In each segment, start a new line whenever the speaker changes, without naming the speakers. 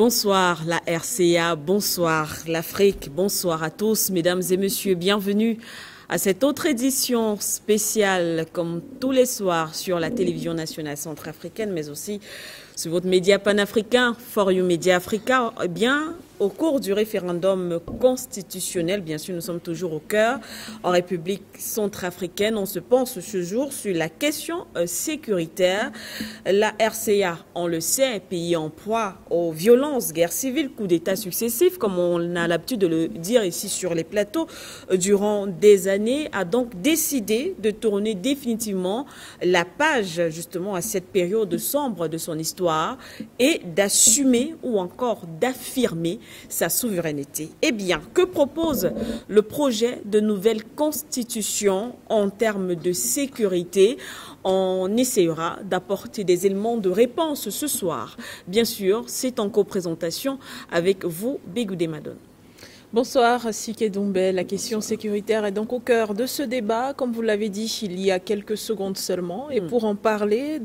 Bonsoir la RCA, bonsoir l'Afrique, bonsoir à tous, mesdames et messieurs, bienvenue à cette autre édition spéciale comme tous les soirs sur la télévision nationale centrafricaine, mais aussi sur votre média panafricain, For You Media Africa. Eh bien, au cours du référendum constitutionnel, bien sûr, nous sommes toujours au cœur, en République centrafricaine, on se penche ce jour sur la question sécuritaire. La RCA, on le sait, pays en proie aux violences, guerres civiles, coups d'État successifs, comme on a l'habitude de le dire ici sur les plateaux, durant des années, a donc décidé de tourner définitivement la page, justement, à cette période sombre de son histoire et d'assumer ou encore d'affirmer sa souveraineté. Eh bien, que propose le projet de nouvelle constitution en termes de sécurité? On essayera d'apporter des éléments de réponse ce soir. Bien sûr, c'est en coprésentation avec vous, Bégoudé Madone.
Bonsoir, Siké Doumbé. La question sécuritaire est donc au cœur de ce débat, comme vous l'avez dit il y a quelques secondes seulement. Et pour en parler,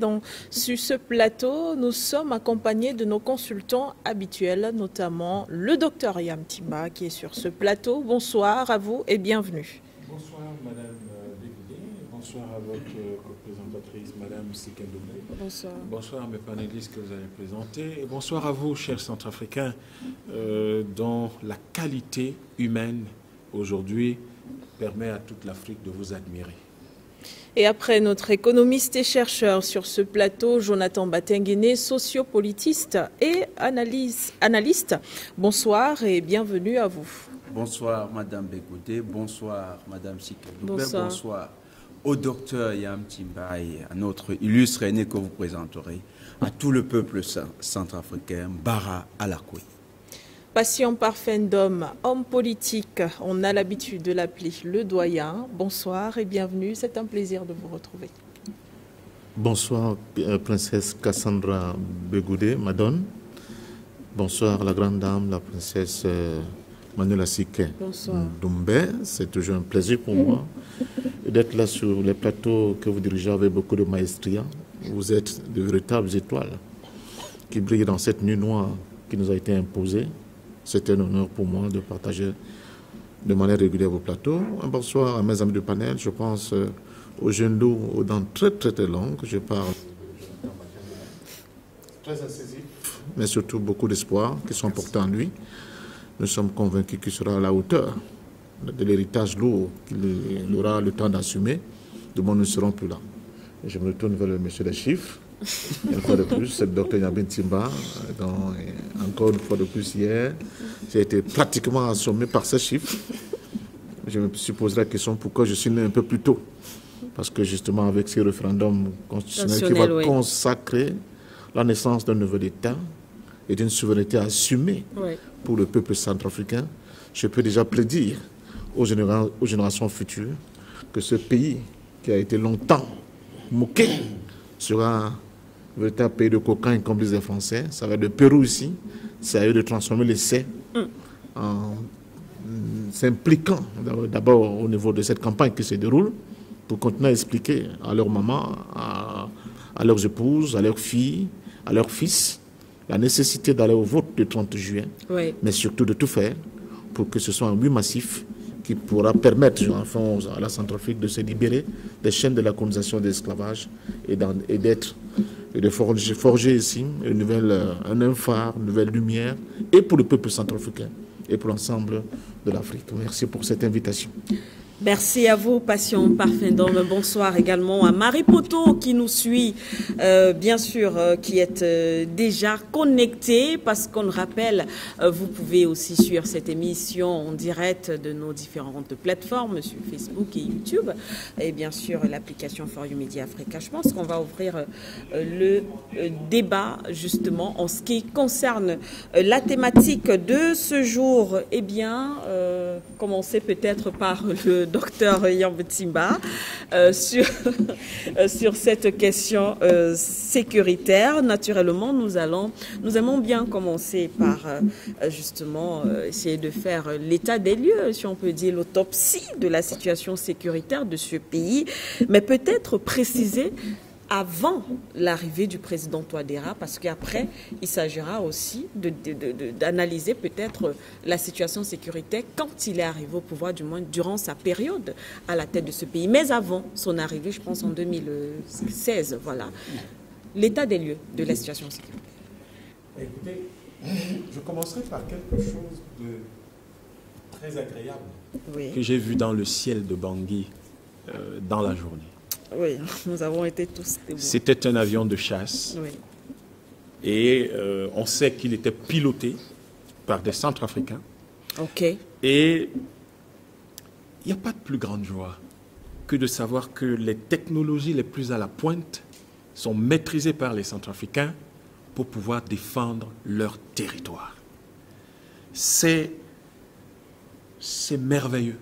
sur ce plateau, nous sommes accompagnés de nos consultants habituels, notamment le docteur Yam Timba qui est sur ce plateau. Bonsoir à vous et bienvenue.
Bonsoir Madame Bégoudé, bonsoir à votre représentatrice Madame Siké Doumbé.
Bonsoir.
Bonsoir à mes panélistes que vous allez présenter et bonsoir à vous, chers Centrafricains, dont la qualité humaine aujourd'hui permet à toute l'Afrique de vous admirer.
Et après notre économiste et chercheur sur ce plateau, Jonathan Batenguene, sociopolitiste et analyste. Bonsoir et bienvenue à vous.
Bonsoir Madame Bégoudé, bonsoir Madame Siké Doumbé,
Bonsoir.
bonsoir au docteur Yam Timba et à notre illustre aîné que vous présenterez, à tout le peuple centrafricain, Bara Alakoui.
Passion parfaite d'homme, homme politique, on a l'habitude de l'appeler le doyen. Bonsoir et bienvenue, c'est un plaisir de vous retrouver.
Bonsoir, princesse Cassandra Bégoudé, Madone. Bonsoir, la grande dame, la princesse Manuela Siké Doumbé. C'est toujours un plaisir pour moi d'être là sur les plateaux que vous dirigez avec beaucoup de maestria. Vous êtes de véritables étoiles qui brillent dans cette nuit noire qui nous a été imposée. C'est un honneur pour moi de partager de manière régulière vos plateaux. Un bonsoir à mes amis de panel. Je pense aux jeunes loups aux dents très longues. Je parle très incisif, mais surtout beaucoup d'espoir qui sont portés en lui. Nous sommes convaincus qu'il sera à la hauteur de l'héritage lourd qu'il aura le temps d'assumer. Demain, nous ne serons plus là. Et je me retourne vers le monsieur des chiffres. Une fois de plus, c'est le docteur Yam Timba. Encore une fois de plus, hier, j'ai été pratiquement assommé par ces chiffres. Je me suis posé la question pourquoi je suis né un peu plus tôt. Parce que justement, avec ces référendums constitutionnels qui va consacrer la naissance d'un nouvel État et d'une souveraineté assumée pour le peuple centrafricain, je peux déjà prédire aux générations futures que ce pays qui a été longtemps moqué sera un véritable pays de cocaïne comme disent les Français. Ça va être le Pérou ici. C'est à eux de transformer l'essai en s'impliquant d'abord au niveau de cette campagne qui se déroule pour continuer à expliquer à leurs mamans, à leurs épouses, à leurs filles, à leurs fils la nécessité d'aller au vote du 30 juin, mais surtout de tout faire pour que ce soit un oui massif qui pourra permettre enfin à la Centrafrique de se libérer des chaînes de la colonisation de l'esclavage et de forger ici un phare, une nouvelle lumière, et pour le peuple centrafricain et pour l'ensemble de l'Afrique. Merci pour cette invitation.
Merci à vous, Passion Parfait d'Homme. Bonsoir également à Marie Poto qui nous suit, bien sûr, qui est déjà connectée parce qu'on le rappelle, vous pouvez aussi suivre cette émission en direct de nos différentes plateformes sur Facebook et YouTube et bien sûr l'application For You Media Africa. Je pense qu'on va ouvrir le débat justement en ce qui concerne la thématique de ce jour. Eh bien, commencer peut-être par le docteur Yam Timba sur cette question sécuritaire. Naturellement, nous aimons bien commencer par justement essayer de faire l'état des lieux, si on peut dire l'autopsie de la situation sécuritaire de ce pays, mais peut-être préciser avant l'arrivée du président Touadéra, parce qu'après, il s'agira aussi d'analyser peut-être la situation sécuritaire quand il est arrivé au pouvoir, du moins durant sa période à la tête de ce pays. Mais avant son arrivée, je pense en 2016, voilà, l'état des lieux de la situation sécuritaire.
Écoutez, je commencerai par quelque chose de très agréable que j'ai vu dans le ciel de Bangui dans la journée.
Oui, nous avons été tous témoins.
C'était un avion de chasse.
Oui.
Et on sait qu'il était piloté par des Centrafricains.
OK.
Et il n'y a pas de plus grande joie que de savoir que les technologies les plus à la pointe sont maîtrisées par les Centrafricains pour pouvoir défendre leur territoire. C'est merveilleux.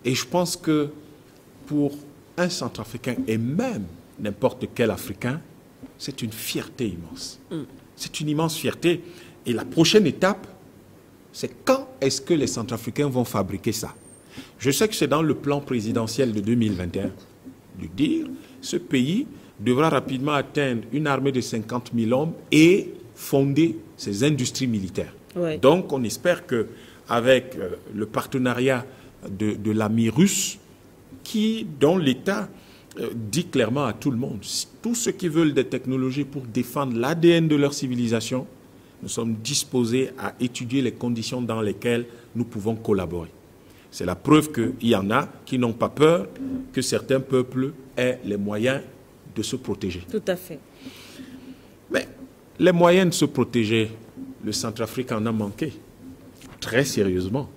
Et je pense que pour un Centrafricain et même n'importe quel Africain, c'est une fierté immense. C'est une immense fierté. Et la prochaine étape, c'est quand est-ce que les Centrafricains vont fabriquer ça? Je sais que c'est dans le plan présidentiel de 2021 de dire ce pays devra rapidement atteindre une armée de 50 000 hommes et fonder ses industries militaires.
Ouais.
Donc on espère qu'avec le partenariat de l'ami russe, dont l'État dit clairement à tout le monde, tous ceux qui veulent des technologies pour défendre l'ADN de leur civilisation, nous sommes disposés à étudier les conditions dans lesquelles nous pouvons collaborer. C'est la preuve qu'il y en a qui n'ont pas peur que certains peuples aient les moyens de se protéger.
Tout à fait.
Mais les moyens de se protéger, le Centrafrique en a manqué, très sérieusement.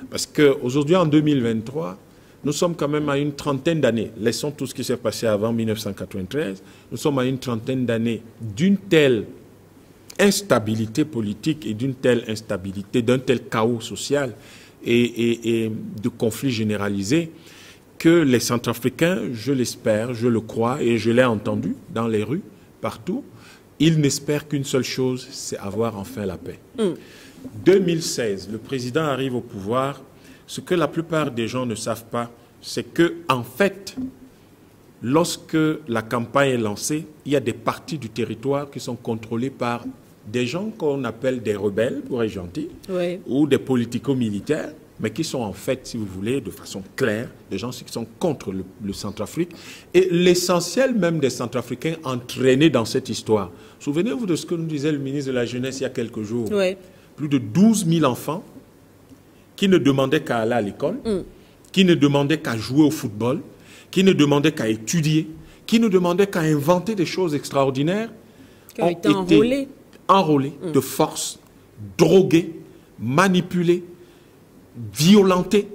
Parce qu'aujourd'hui, en 2023, nous sommes quand même à une trentaine d'années. Laissons tout ce qui s'est passé avant 1993. Nous sommes à une trentaine d'années d'une telle instabilité politique et d'une telle instabilité, d'un tel chaos social et de conflits généralisés que les Centrafricains, je l'espère, je le crois et je l'ai entendu dans les rues, partout, ils n'espèrent qu'une seule chose, c'est avoir enfin la paix. 2016, le président arrive au pouvoir. Ce que la plupart des gens ne savent pas, c'est que, en fait, lorsque la campagne est lancée, il y a des parties du territoire qui sont contrôlées par des gens qu'on appelle des rebelles, pour être gentil,
Oui.
ou des politico-militaires, mais qui sont en fait, si vous voulez, de façon claire, des gens qui sont contre le Centrafrique. Et l'essentiel même des Centrafricains entraînés dans cette histoire. Souvenez-vous de ce que nous disait le ministre de la Jeunesse il y a quelques jours.
Oui.
Plus de 12 000 enfants qui ne demandaient qu'à aller à l'école, qui ne demandaient qu'à jouer au football, qui ne demandaient qu'à étudier, qui ne demandaient qu'à inventer des choses extraordinaires,
Qui ont été
enrôlés de force, drogués, manipulés, violentés,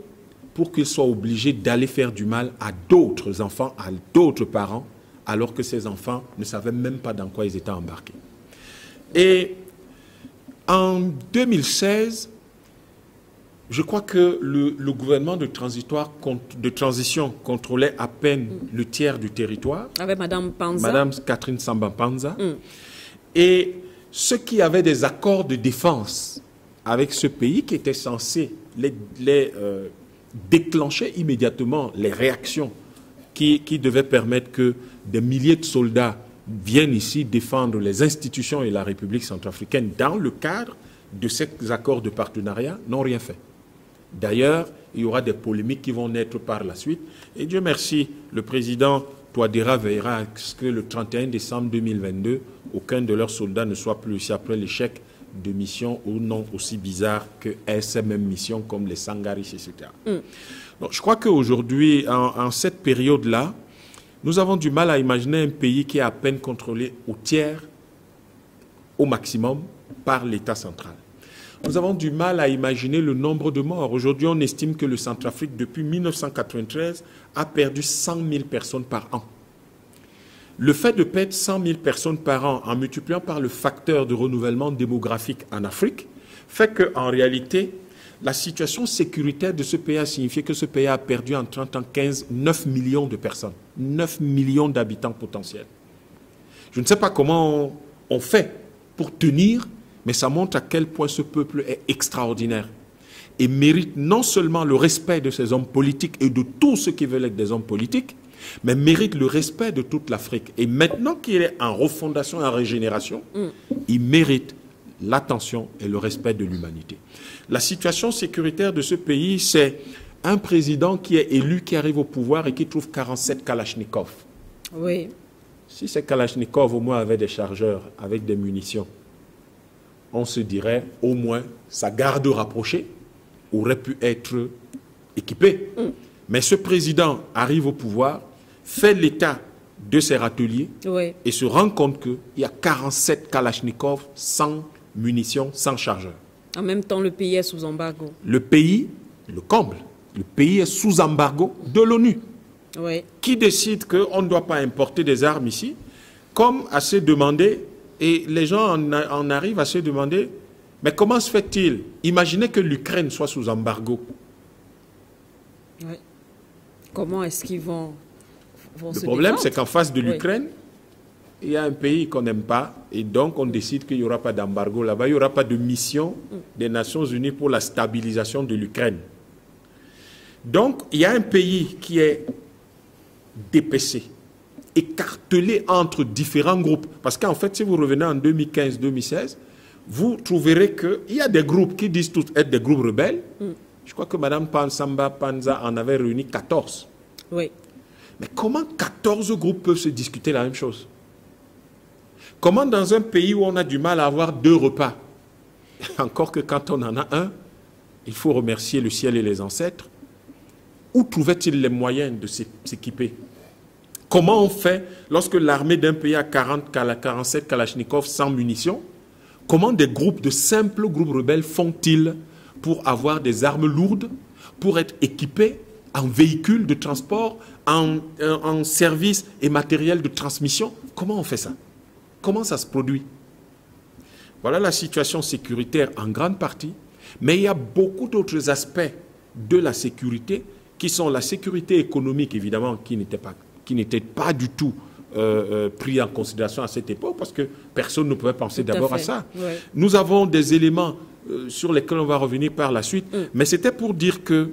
pour qu'ils soient obligés d'aller faire du mal à d'autres enfants, à d'autres parents, alors que ces enfants ne savaient même pas dans quoi ils étaient embarqués. Et en 2016, je crois que le gouvernement de transition contrôlait à peine le tiers du territoire.
Avec Mme Panza.
Mme Catherine Samba Panza. Et ceux qui avaient des accords de défense avec ce pays, qui étaient censés déclencher immédiatement les réactions qui devaient permettre que des milliers de soldats viennent ici défendre les institutions et la République centrafricaine dans le cadre de ces accords de partenariat, n'ont rien fait. D'ailleurs, il y aura des polémiques qui vont naître par la suite. Et Dieu merci, le président Touadéra veillera à ce que le 31 décembre 2022, aucun de leurs soldats ne soit plus ici après l'échec de missions ou non aussi bizarres que ces mêmes missions comme les Sangaris, etc. Donc, je crois qu'aujourd'hui, en cette période-là, nous avons du mal à imaginer un pays qui est à peine contrôlé au tiers, au maximum, par l'État central. Nous avons du mal à imaginer le nombre de morts. Aujourd'hui, on estime que le Centrafrique, depuis 1993, a perdu 100 000 personnes par an. Le fait de perdre 100 000 personnes par an en multipliant par le facteur de renouvellement démographique en Afrique fait qu'en réalité, la situation sécuritaire de ce pays a signifié que ce pays a perdu en 30 ans 9 millions de personnes, 9 millions d'habitants potentiels. Je ne sais pas comment on fait pour tenir, mais ça montre à quel point ce peuple est extraordinaire et mérite non seulement le respect de ces hommes politiques et de tous ceux qui veulent être des hommes politiques, mais mérite le respect de toute l'Afrique. Et maintenant qu'il est en refondation et en régénération, il mérite l'attention et le respect de l'humanité. La situation sécuritaire de ce pays, c'est un président qui est élu, qui arrive au pouvoir et qui trouve 47 Kalachnikov.
Oui.
Si ces Kalachnikov au moins avaient des chargeurs avec des munitions, on se dirait au moins sa garde rapprochée aurait pu être équipée. Mais ce président arrive au pouvoir, fait l'état de ses râteliers et se rend compte qu'il y a 47 Kalachnikov sans munitions, sans chargeurs.
En même temps, le pays est sous embargo.
Le pays, le comble, le pays est sous embargo de l'ONU.
Oui.
Qui décide qu'on ne doit pas importer des armes ici, comme à se demander, et les gens en arrivent à se demander, mais comment se fait-il? Imaginez que l'Ukraine soit sous embargo.
Oui. Comment est-ce qu'ils vont se
Le problème,
défendre?
c'est qu'en face de l'Ukraine, il y a un pays qu'on n'aime pas, et donc on décide qu'il n'y aura pas d'embargo là-bas, il n'y aura pas de mission des Nations Unies pour la stabilisation de l'Ukraine. Donc, il y a un pays qui est dépecé, écartelé entre différents groupes. Parce qu'en fait, si vous revenez en 2015-2016, vous trouverez qu'il y a des groupes qui disent tous être des groupes rebelles. Je crois que Mme Pansamba Panza en avait réuni 14.
Oui.
Mais comment 14 groupes peuvent se discuter la même chose? Comment dans un pays où on a du mal à avoir 2 repas, encore que quand on en a un, il faut remercier le ciel et les ancêtres, où trouvait-il les moyens de s'équiper? Comment on fait lorsque l'armée d'un pays a 47 Kalachnikov sans munitions? Comment des groupes de simples groupes rebelles font-ils pour avoir des armes lourdes, pour être équipés en véhicules de transport, en services et matériel de transmission? Comment on fait ça? Comment ça se produit? Voilà la situation sécuritaire en grande partie, mais il y a beaucoup d'autres aspects de la sécurité qui sont la sécurité économique, évidemment, qui n'était pas du tout pris en considération à cette époque, parce que personne ne pouvait penser d'abord à ça.
Ouais.
Nous avons des éléments sur lesquels on va revenir par la suite, mais c'était pour dire que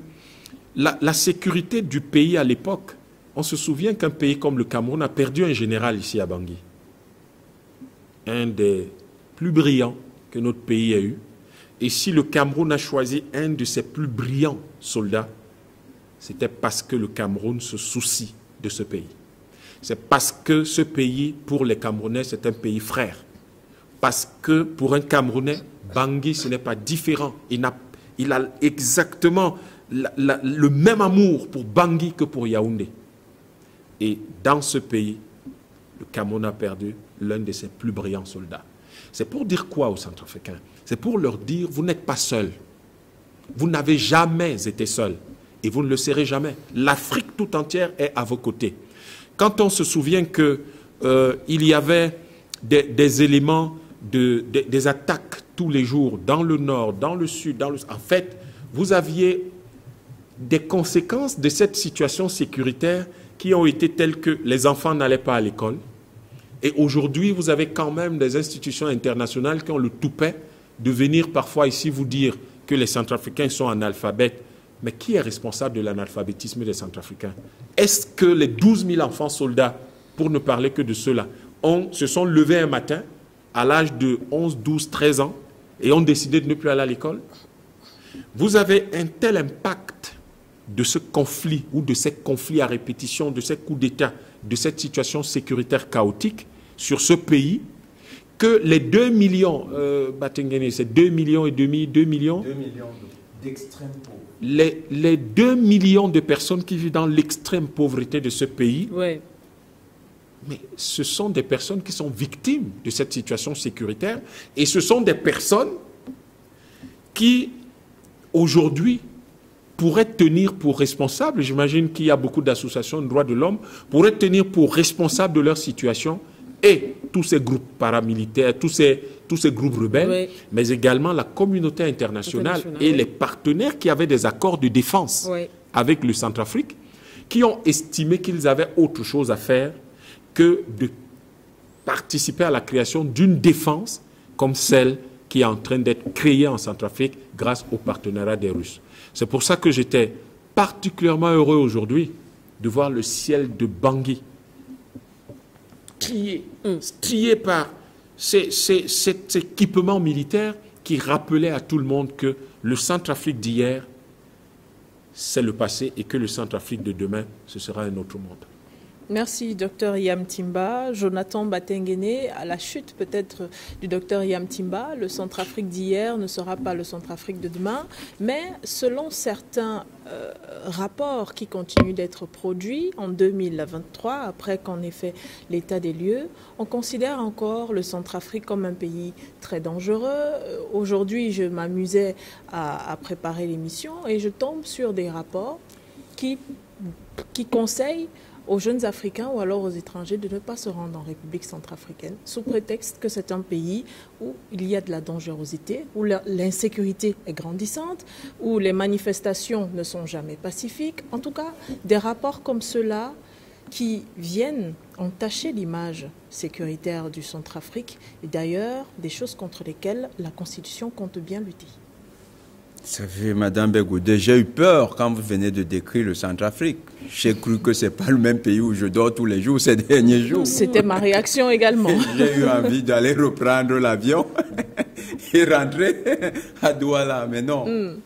la sécurité du pays à l'époque, on se souvient qu'un pays comme le Cameroun a perdu un général ici à Bangui. Un des plus brillants que notre pays a eu. Et si le Cameroun a choisi un de ses plus brillants soldats, c'était parce que le Cameroun se soucie de ce pays. C'est parce que ce pays, pour les Camerounais, c'est un pays frère. Parce que pour un Camerounais, Bangui, ce n'est pas différent. Il a exactement le même amour pour Bangui que pour Yaoundé. Et dans ce pays, le Cameroun a perdu l'un de ses plus brillants soldats. C'est pour dire quoi aux Centrafricains? C'est pour leur dire, vous n'êtes pas seuls. Vous n'avez jamais été seuls. Et vous ne le serez jamais. L'Afrique tout entière est à vos côtés. Quand on se souvient qu'il y avait des éléments, des attaques tous les jours, dans le nord, dans le sud, en fait, vous aviez des conséquences de cette situation sécuritaire qui ont été telles que les enfants n'allaient pas à l'école. Et aujourd'hui, vous avez quand même des institutions internationales qui ont le toupet de venir parfois ici vous dire que les Centrafricains sont analphabètes. Mais qui est responsable de l'analphabétisme des Centrafricains? Est-ce que les 12 000 enfants soldats, pour ne parler que de ceux-là, se sont levés un matin à l'âge de 11, 12, 13 ans et ont décidé de ne plus aller à l'école? Vous avez un tel impact de ce conflit ou de ces conflits à répétition, de ces coups d'État, de cette situation sécuritaire chaotique sur ce pays, que les 2 millions, c'est 2 millions et demi, 2 millions,
2 millions d'extrême pauvres.
Les 2 millions de personnes qui vivent dans l'extrême pauvreté de ce pays,
Ouais.
mais ce sont des personnes qui sont victimes de cette situation sécuritaire et ce sont des personnes qui, aujourd'hui, pourraient tenir pour responsables, j'imagine qu'il y a beaucoup d'associations de droits de l'homme, pourraient tenir pour responsables de leur situation et tous ces groupes paramilitaires, tous ces groupes rebelles,
Oui.
mais également la communauté internationale et
oui.
les partenaires qui avaient des accords de défense
Oui.
avec le Centrafrique, qui ont estimé qu'ils avaient autre chose à faire que de participer à la création d'une défense comme celle qui est en train d'être créée en Centrafrique grâce au partenariat des Russes. C'est pour ça que j'étais particulièrement heureux aujourd'hui de voir le ciel de Bangui strié par cet équipement militaire qui rappelait à tout le monde que le Centrafrique d'hier, c'est le passé et que le Centrafrique de demain, ce sera un autre monde.
Merci, Dr Yam Timba. Jonathan Batengene, à la chute peut-être du Dr Yam Timba, le Centrafrique d'hier ne sera pas le Centrafrique de demain, mais selon certains rapports qui continuent d'être produits en 2023, après qu'on ait fait l'état des lieux, on considère encore le Centrafrique comme un pays très dangereux. Aujourd'hui, je m'amusais à préparer l'émission et je tombe sur des rapports qui conseillent aux jeunes Africains ou alors aux étrangers de ne pas se rendre en République centrafricaine sous prétexte que c'est un pays où il y a de la dangerosité, où l'insécurité est grandissante, où les manifestations ne sont jamais pacifiques. En tout cas, des rapports comme ceux-là qui viennent entacher l'image sécuritaire du Centrafrique et d'ailleurs des choses contre lesquelles la Constitution compte bien lutter.
Vous savez, Madame Begoudé, j'ai eu peur quand vous venez de décrire le Centrafrique. J'ai cru que ce n'est pas le même pays où je dors tous les jours ces derniers jours.
C'était ma réaction également.
J'ai eu envie d'aller reprendre l'avion et rentrer à Douala. Mais non,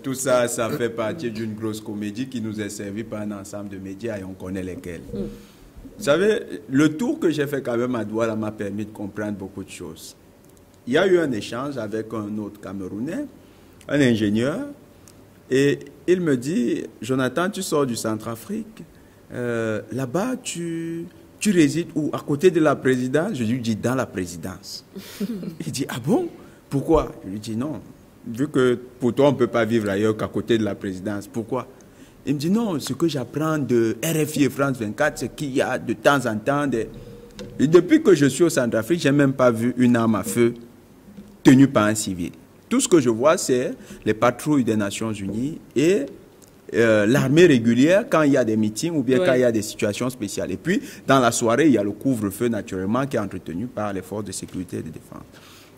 tout ça, ça fait partie d'une grosse comédie qui nous est servie par un ensemble de médias et on connaît lesquels. Vous savez, le tour que j'ai fait quand même à Douala m'a permis de comprendre beaucoup de choses. Il y a eu un échange avec un autre Camerounais, un ingénieur, et il me dit, Jonathan, tu sors du Centrafrique, là-bas, tu résides où? À côté de la présidence? Je lui dis, dans la présidence. Il dit, ah bon? Pourquoi? Je lui dis, non, vu que pour toi, on ne peut pas vivre ailleurs qu'à côté de la présidence. Pourquoi? Il me dit, non, ce que j'apprends de RFI et France 24, c'est qu'il y a de temps en temps des... Et depuis que je suis au Centrafrique, je n'ai même pas vu une arme à feu tenue par un civil. Tout ce que je vois, c'est les patrouilles des Nations Unies et l'armée régulière quand il y a des meetings ou bien quand il y a des situations spéciales. Et puis, dans la soirée, il y a le couvre-feu naturellement qui est entretenu par les forces de sécurité et de défense.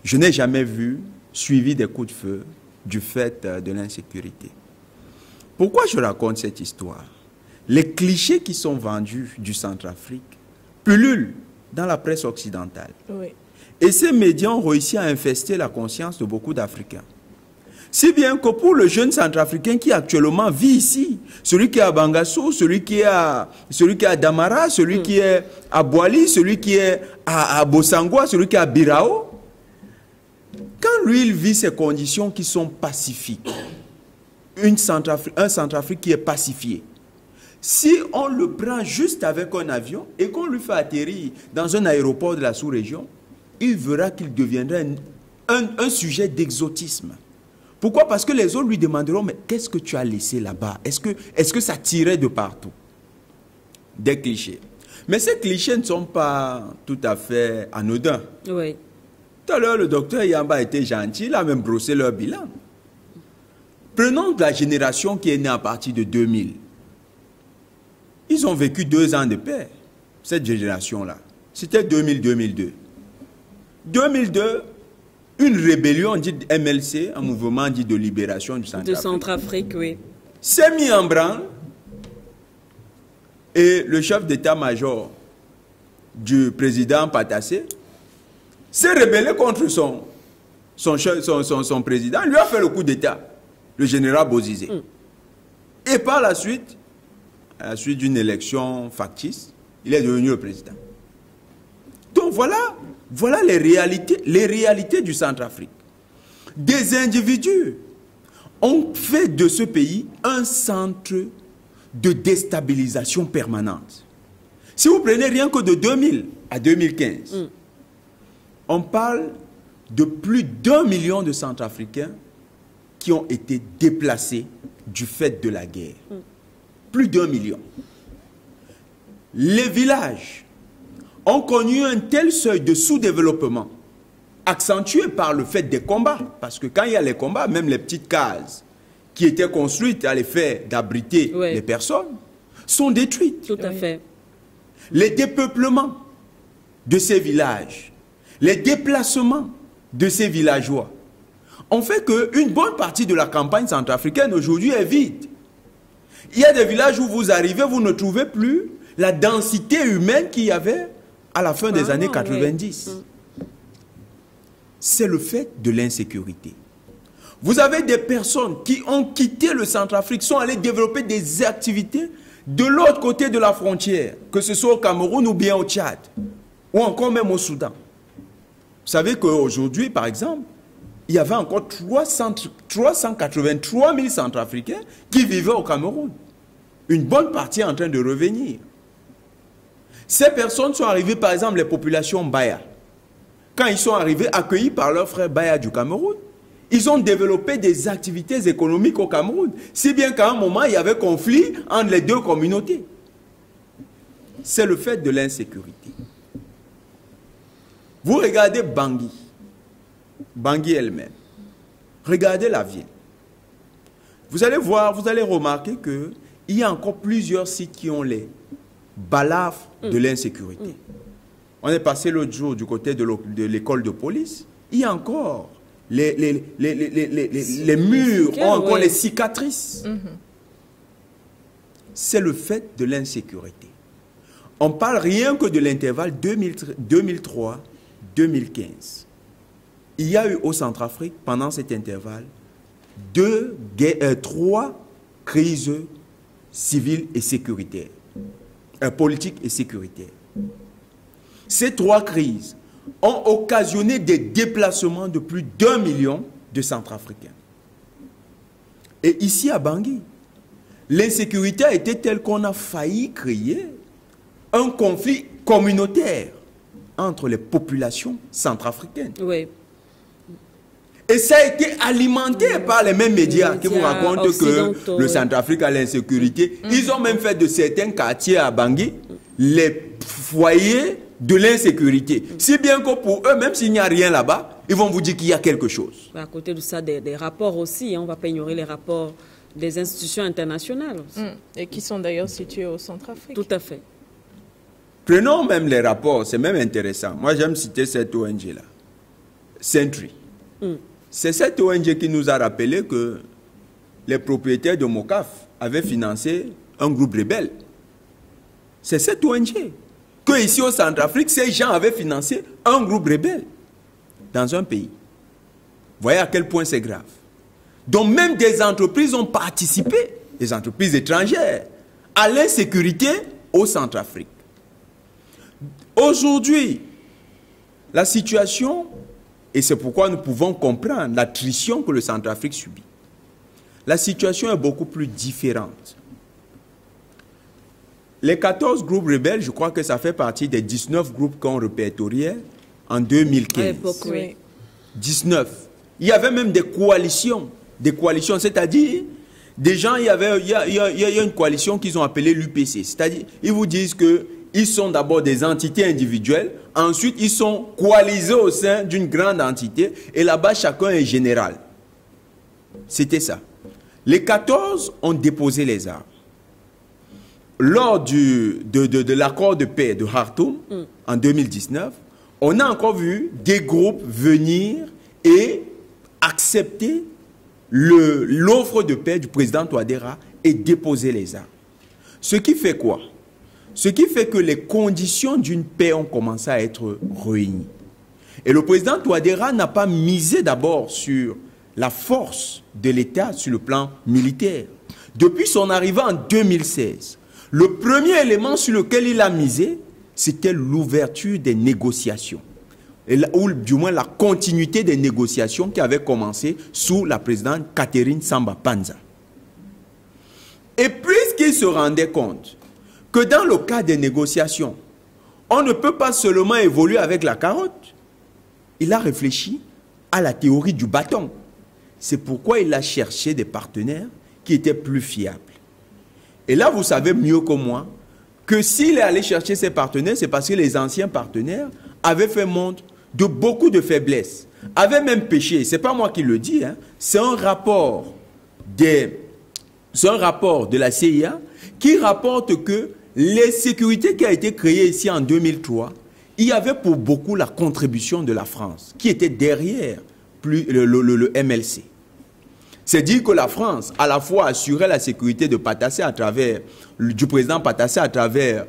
Je n'ai jamais vu suivi des coups de feu du fait de l'insécurité. Pourquoi je raconte cette histoire? Les clichés qui sont vendus du Centrafrique pullulent dans la presse occidentale.
Oui.
Et ces médias ont réussi à infester la conscience de beaucoup d'Africains. Si bien que pour le jeune Centrafricain qui actuellement vit ici, celui qui est à Bangassou, celui qui est à Damara, celui qui est à Boali, celui qui est à Bossangwa, celui qui est à Birao, quand lui il vit ces conditions qui sont pacifiques, un Centrafrique qui est pacifié, si on le prend juste avec un avion et qu'on lui fait atterrir dans un aéroport de la sous-région, il verra qu'il deviendra un sujet d'exotisme. Pourquoi? Parce que les autres lui demanderont, mais qu'est-ce que tu as laissé là-bas? Est-ce que ça tirait de partout? Des clichés. Mais ces clichés ne sont pas tout à fait anodins.
Oui.
Tout à l'heure, le docteur Yamba était gentil, il a même brossé leur bilan. Prenons la génération qui est née à partir de 2000. Ils ont vécu 2 ans de paix, cette génération-là. C'était 2000-2002. 2002, une rébellion dite MLC, un mouvement dit de libération du Centrafrique.
De Centrafrique, oui.
S'est mis en branle et le chef d'état-major du président Patassé s'est rébellé contre son président, lui a fait le coup d'état, le général Bozizé. Et par la suite, à la suite d'une élection factice, il est devenu le président. Donc voilà les réalités du Centrafrique. Des individus ont fait de ce pays un centre de déstabilisation permanente. Si vous prenez rien que de 2000 à 2015, on parle de plus d'1 million de Centrafricains qui ont été déplacés du fait de la guerre. Plus d'1 million. Les villages ont connu un tel seuil de sous-développement, accentué par le fait des combats. Parce que quand il y a les combats, même les petites cases qui étaient construites à l'effet d'abriter les personnes sont détruites.
Tout à fait.
Les dépeuplements de ces villages, les déplacements de ces villageois ont fait qu'une bonne partie de la campagne centrafricaine aujourd'hui est vide. Il y a des villages où vous arrivez, vous ne trouvez plus la densité humaine qu'il y avait à la fin des années 90. Oui. C'est le fait de l'insécurité. Vous avez des personnes qui ont quitté le Centrafrique, sont allées développer des activités de l'autre côté de la frontière, que ce soit au Cameroun ou bien au Tchad, ou encore même au Soudan. Vous savez qu'aujourd'hui, par exemple, il y avait encore 383 000 Centrafricains qui vivaient au Cameroun. Une bonne partie est en train de revenir. Ces personnes sont arrivées, par exemple, les populations Baya. Quand ils sont arrivés, accueillis par leurs frères Baya du Cameroun, ils ont développé des activités économiques au Cameroun. Si bien qu'à un moment, il y avait conflit entre les deux communautés. C'est le fait de l'insécurité. Vous regardez Bangui. Bangui elle-même. Regardez la ville. Vous allez voir, vous allez remarquer qu'il y a encore plusieurs sites qui ont les balafres de l'insécurité. On est passé l'autre jour du côté de l'école de police. Il y a encore les murs, ont encore les cicatrices. C'est le fait de l'insécurité. On parle rien que de l'intervalle 2003-2015. Il y a eu au Centrafrique, pendant cet intervalle, 3 crises civiles et sécuritaires, politiques et sécuritaires. Ces 3 crises ont occasionné des déplacements de plus d'1 million de Centrafricains. Et ici à Bangui, l'insécurité a été telle qu'on a failli créer un conflit communautaire entre les populations centrafricaines. Oui. Et ça a été alimenté par les mêmes médias qui vous racontent que le Centrafrique a l'insécurité. Ils ont même fait de certains quartiers à Bangui les foyers de l'insécurité. Si bien que pour eux, même s'il n'y a rien là-bas, ils vont vous dire qu'il y a quelque chose.
À côté de ça, des rapports aussi. On ne va pas ignorer les rapports des institutions internationales aussi.
Et qui sont d'ailleurs situés au Centrafrique.
Tout à fait.
Prenons même les rapports, c'est même intéressant. Moi, j'aime citer cette ONG-là, Sentry. C'est cette ONG qui nous a rappelé que les propriétaires de Mocaf avaient financé un groupe rebelle. C'est cette ONG que ici au Centrafrique, ces gens avaient financé un groupe rebelle dans un pays. Voyez à quel point c'est grave. Donc même des entreprises ont participé, des entreprises étrangères, à l'insécurité au Centrafrique. Aujourd'hui, la situation, et c'est pourquoi nous pouvons comprendre l'attrition que le Centrafrique subit, la situation est beaucoup plus différente. Les 14 groupes rebelles, je crois que ça fait partie des 19 groupes qu'on répertoriait en 2015. À l'époque, oui. 19. Il y avait même des coalitions, c'est-à-dire des gens, il y a une coalition qu'ils ont appelée l'UPC, c'est-à-dire ils vous disent qu'ils sont d'abord des entités individuelles, ensuite ils sont coalisés au sein d'une grande entité, et là-bas chacun est général. C'était ça. Les 14 ont déposé les armes. Lors de l'accord de paix de Khartoum, en 2019, on a encore vu des groupes venir et accepter l'offre de paix du président Touadéra et déposer les armes. Ce qui fait quoi? Ce qui fait que les conditions d'une paix ont commencé à être réunies. Et le président Touadéra n'a pas misé d'abord sur la force de l'État sur le plan militaire. Depuis son arrivée en 2016, le premier élément sur lequel il a misé, c'était l'ouverture des négociations. Ou du moins la continuité des négociations qui avaient commencé sous la présidente Catherine Samba Panza. Et puisqu'il se rendait compte que dans le cas des négociations, on ne peut pas seulement évoluer avec la carotte, il a réfléchi à la théorie du bâton. C'est pourquoi il a cherché des partenaires qui étaient plus fiables. Et là, vous savez mieux que moi que s'il est allé chercher ses partenaires, c'est parce que les anciens partenaires avaient fait montre de beaucoup de faiblesses, avaient même péché. Ce n'est pas moi qui le dis, hein. C'est un rapport de la CIA qui rapporte que les sécurités qui ont été créées ici en 2003, il y avait pour beaucoup la contribution de la France, qui était derrière le MLC. C'est dire que la France, à la fois, assurait la sécurité de Patassé à travers, du président Patassé à travers,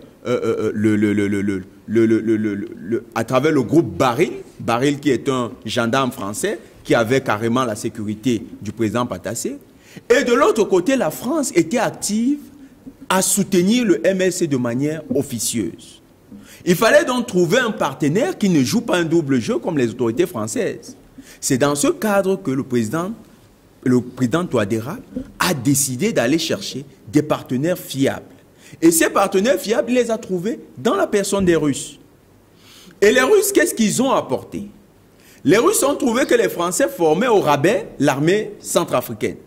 à travers le groupe Baril, Baril qui est un gendarme français qui avait carrément la sécurité du président Patassé. Et de l'autre côté, la France était active à soutenir le MLC de manière officieuse. Il fallait donc trouver un partenaire qui ne joue pas un double jeu comme les autorités françaises. C'est dans ce cadre que le président Touadéra a décidé d'aller chercher des partenaires fiables. Et ces partenaires fiables, il les a trouvés dans la personne des Russes. Et les Russes, qu'est-ce qu'ils ont apporté? Les Russes ont trouvé que les Français formaient au rabais l'armée centrafricaine.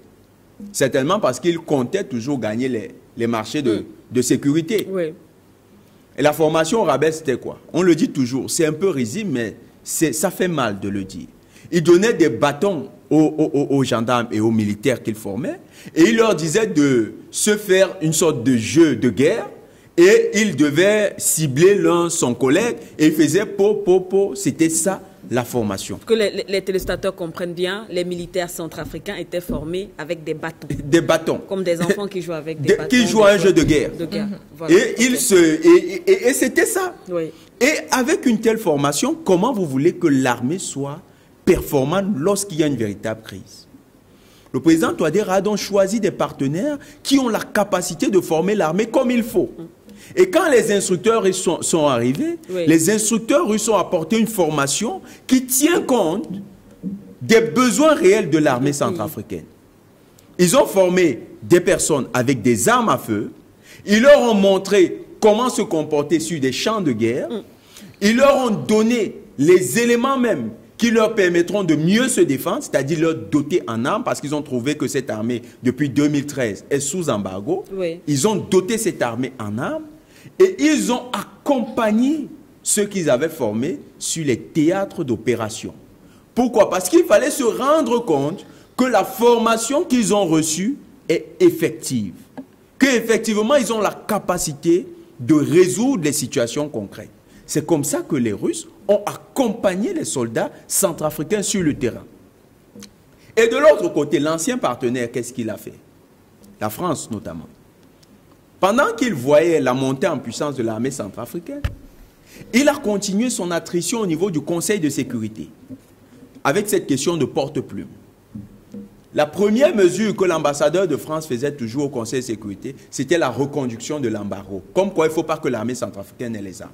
Certainement parce qu'ils comptaient toujours gagner les marchés de sécurité.
Oui.
Et la formation au rabais, c'était quoi? On le dit toujours, c'est un peu risible, mais ça fait mal de le dire. Ils donnaient des bâtons aux gendarmes et aux militaires qu'ils formaient, et ils leur disaient de se faire une sorte de jeu de guerre, et ils devaient cibler l'un son collègue, et ils faisaient c'était ça la formation.
Pour que les téléspectateurs comprennent bien, les militaires centrafricains étaient formés avec des bâtons.
Des bâtons.
Comme des enfants qui jouent avec des bâtons.
Qui jouent à un jeu de guerre.
Voilà.
Et c'était ça.
Oui.
Et avec une telle formation, comment vous voulez que l'armée soit performante lorsqu'il y a une véritable crise? Le président Touadéra a donc choisi des partenaires qui ont la capacité de former l'armée comme il faut. Et quand les instructeurs sont arrivés,
oui,
les instructeurs russes ont apporté une formation qui tient compte des besoins réels de l'armée centrafricaine. Ils ont formé des personnes avec des armes à feu. Ils leur ont montré comment se comporter sur des champs de guerre. Ils leur ont donné les éléments même qui leur permettront de mieux se défendre, c'est-à-dire leur doter en armes, parce qu'ils ont trouvé que cette armée, depuis 2013, est sous embargo.
Oui.
Ils ont doté cette armée en armes et ils ont accompagné ceux qu'ils avaient formés sur les théâtres d'opération. Pourquoi? Parce qu'il fallait se rendre compte que la formation qu'ils ont reçue est effective. Qu'effectivement, ils ont la capacité de résoudre les situations concrètes. C'est comme ça que les Russes ont accompagné les soldats centrafricains sur le terrain. Et de l'autre côté, l'ancien partenaire, qu'est-ce qu'il a fait? La France notamment. Pendant qu'il voyait la montée en puissance de l'armée centrafricaine, il a continué son attrition au niveau du Conseil de sécurité, avec cette question de porte-plume. La première mesure que l'ambassadeur de France faisait toujours au Conseil de sécurité, c'était la reconduction de l'embargo. Comme quoi, il ne faut pas que l'armée centrafricaine ait les armes.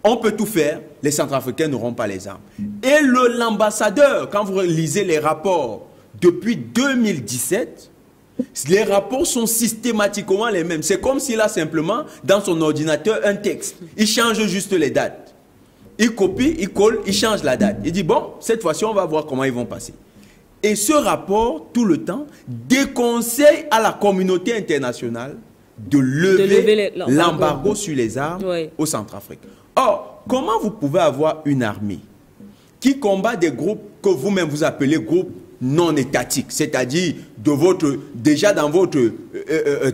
On peut tout faire, les Centrafricains n'auront pas les armes. Et l'ambassadeur, quand vous lisez les rapports depuis 2017, les rapports sont systématiquement les mêmes. C'est comme s'il a simplement dans son ordinateur un texte. Il change juste les dates. Il copie, il colle, il change la date. Il dit, bon, cette fois-ci, on va voir comment ils vont passer. Et ce rapport, tout le temps, déconseille à la communauté internationale de lever l'embargo sur les armes, oui, au Centrafrique. Or, comment vous pouvez avoir une armée qui combat des groupes que vous-même vous appelez groupes non étatiques, c'est-à-dire déjà dans votre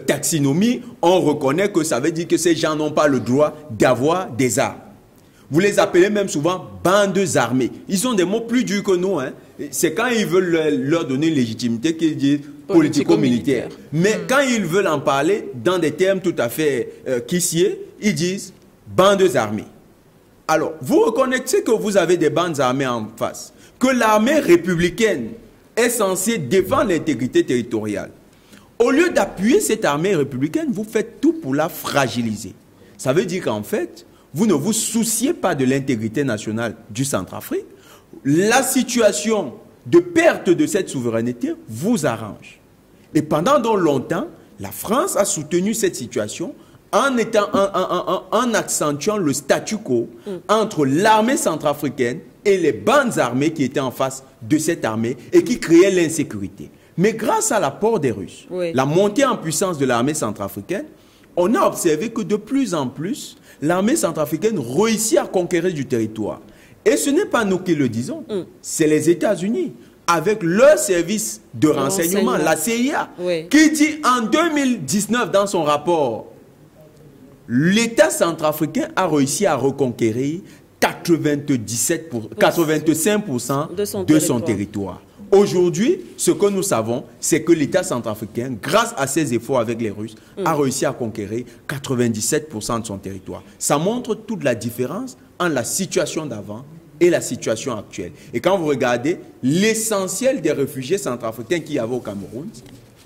taxinomie, on reconnaît que ça veut dire que ces gens n'ont pas le droit d'avoir des armes. Vous les appelez même souvent bandes armées. Ils ont des mots plus durs que nous. Hein. C'est quand ils veulent leur donner une légitimité qu'ils disent politico-militaire. Mais quand ils veulent en parler dans des termes tout à fait quissiers, ils disent bandes armées. Alors, vous reconnaissez que vous avez des bandes armées en face, que l'armée républicaine est censée défendre l'intégrité territoriale. Au lieu d'appuyer cette armée républicaine, vous faites tout pour la fragiliser. Ça veut dire qu'en fait, vous ne vous souciez pas de l'intégrité nationale du Centrafrique. La situation de perte de cette souveraineté vous arrange. Et pendant donc longtemps, la France a soutenu cette situation en accentuant le statu quo entre l'armée centrafricaine et les bandes armées qui étaient en face de cette armée et qui créaient l'insécurité. Mais grâce à l'apport des Russes, oui, la montée en puissance de l'armée centrafricaine, on a observé que de plus en plus, l'armée centrafricaine réussit à conquérir du territoire. Et ce n'est pas nous qui le disons, c'est les États-Unis, avec leur service de renseignement, la CIA, oui, qui dit en 2019 dans son rapport, l'État centrafricain a réussi à reconquérir 85% de son territoire. Aujourd'hui, ce que nous savons, c'est que l'État centrafricain, grâce à ses efforts avec les Russes, a réussi à conquérir 97% de son territoire. Ça montre toute la différence entre la situation d'avant et la situation actuelle. Et quand vous regardez, l'essentiel des réfugiés centrafricains qu'il y avait au Cameroun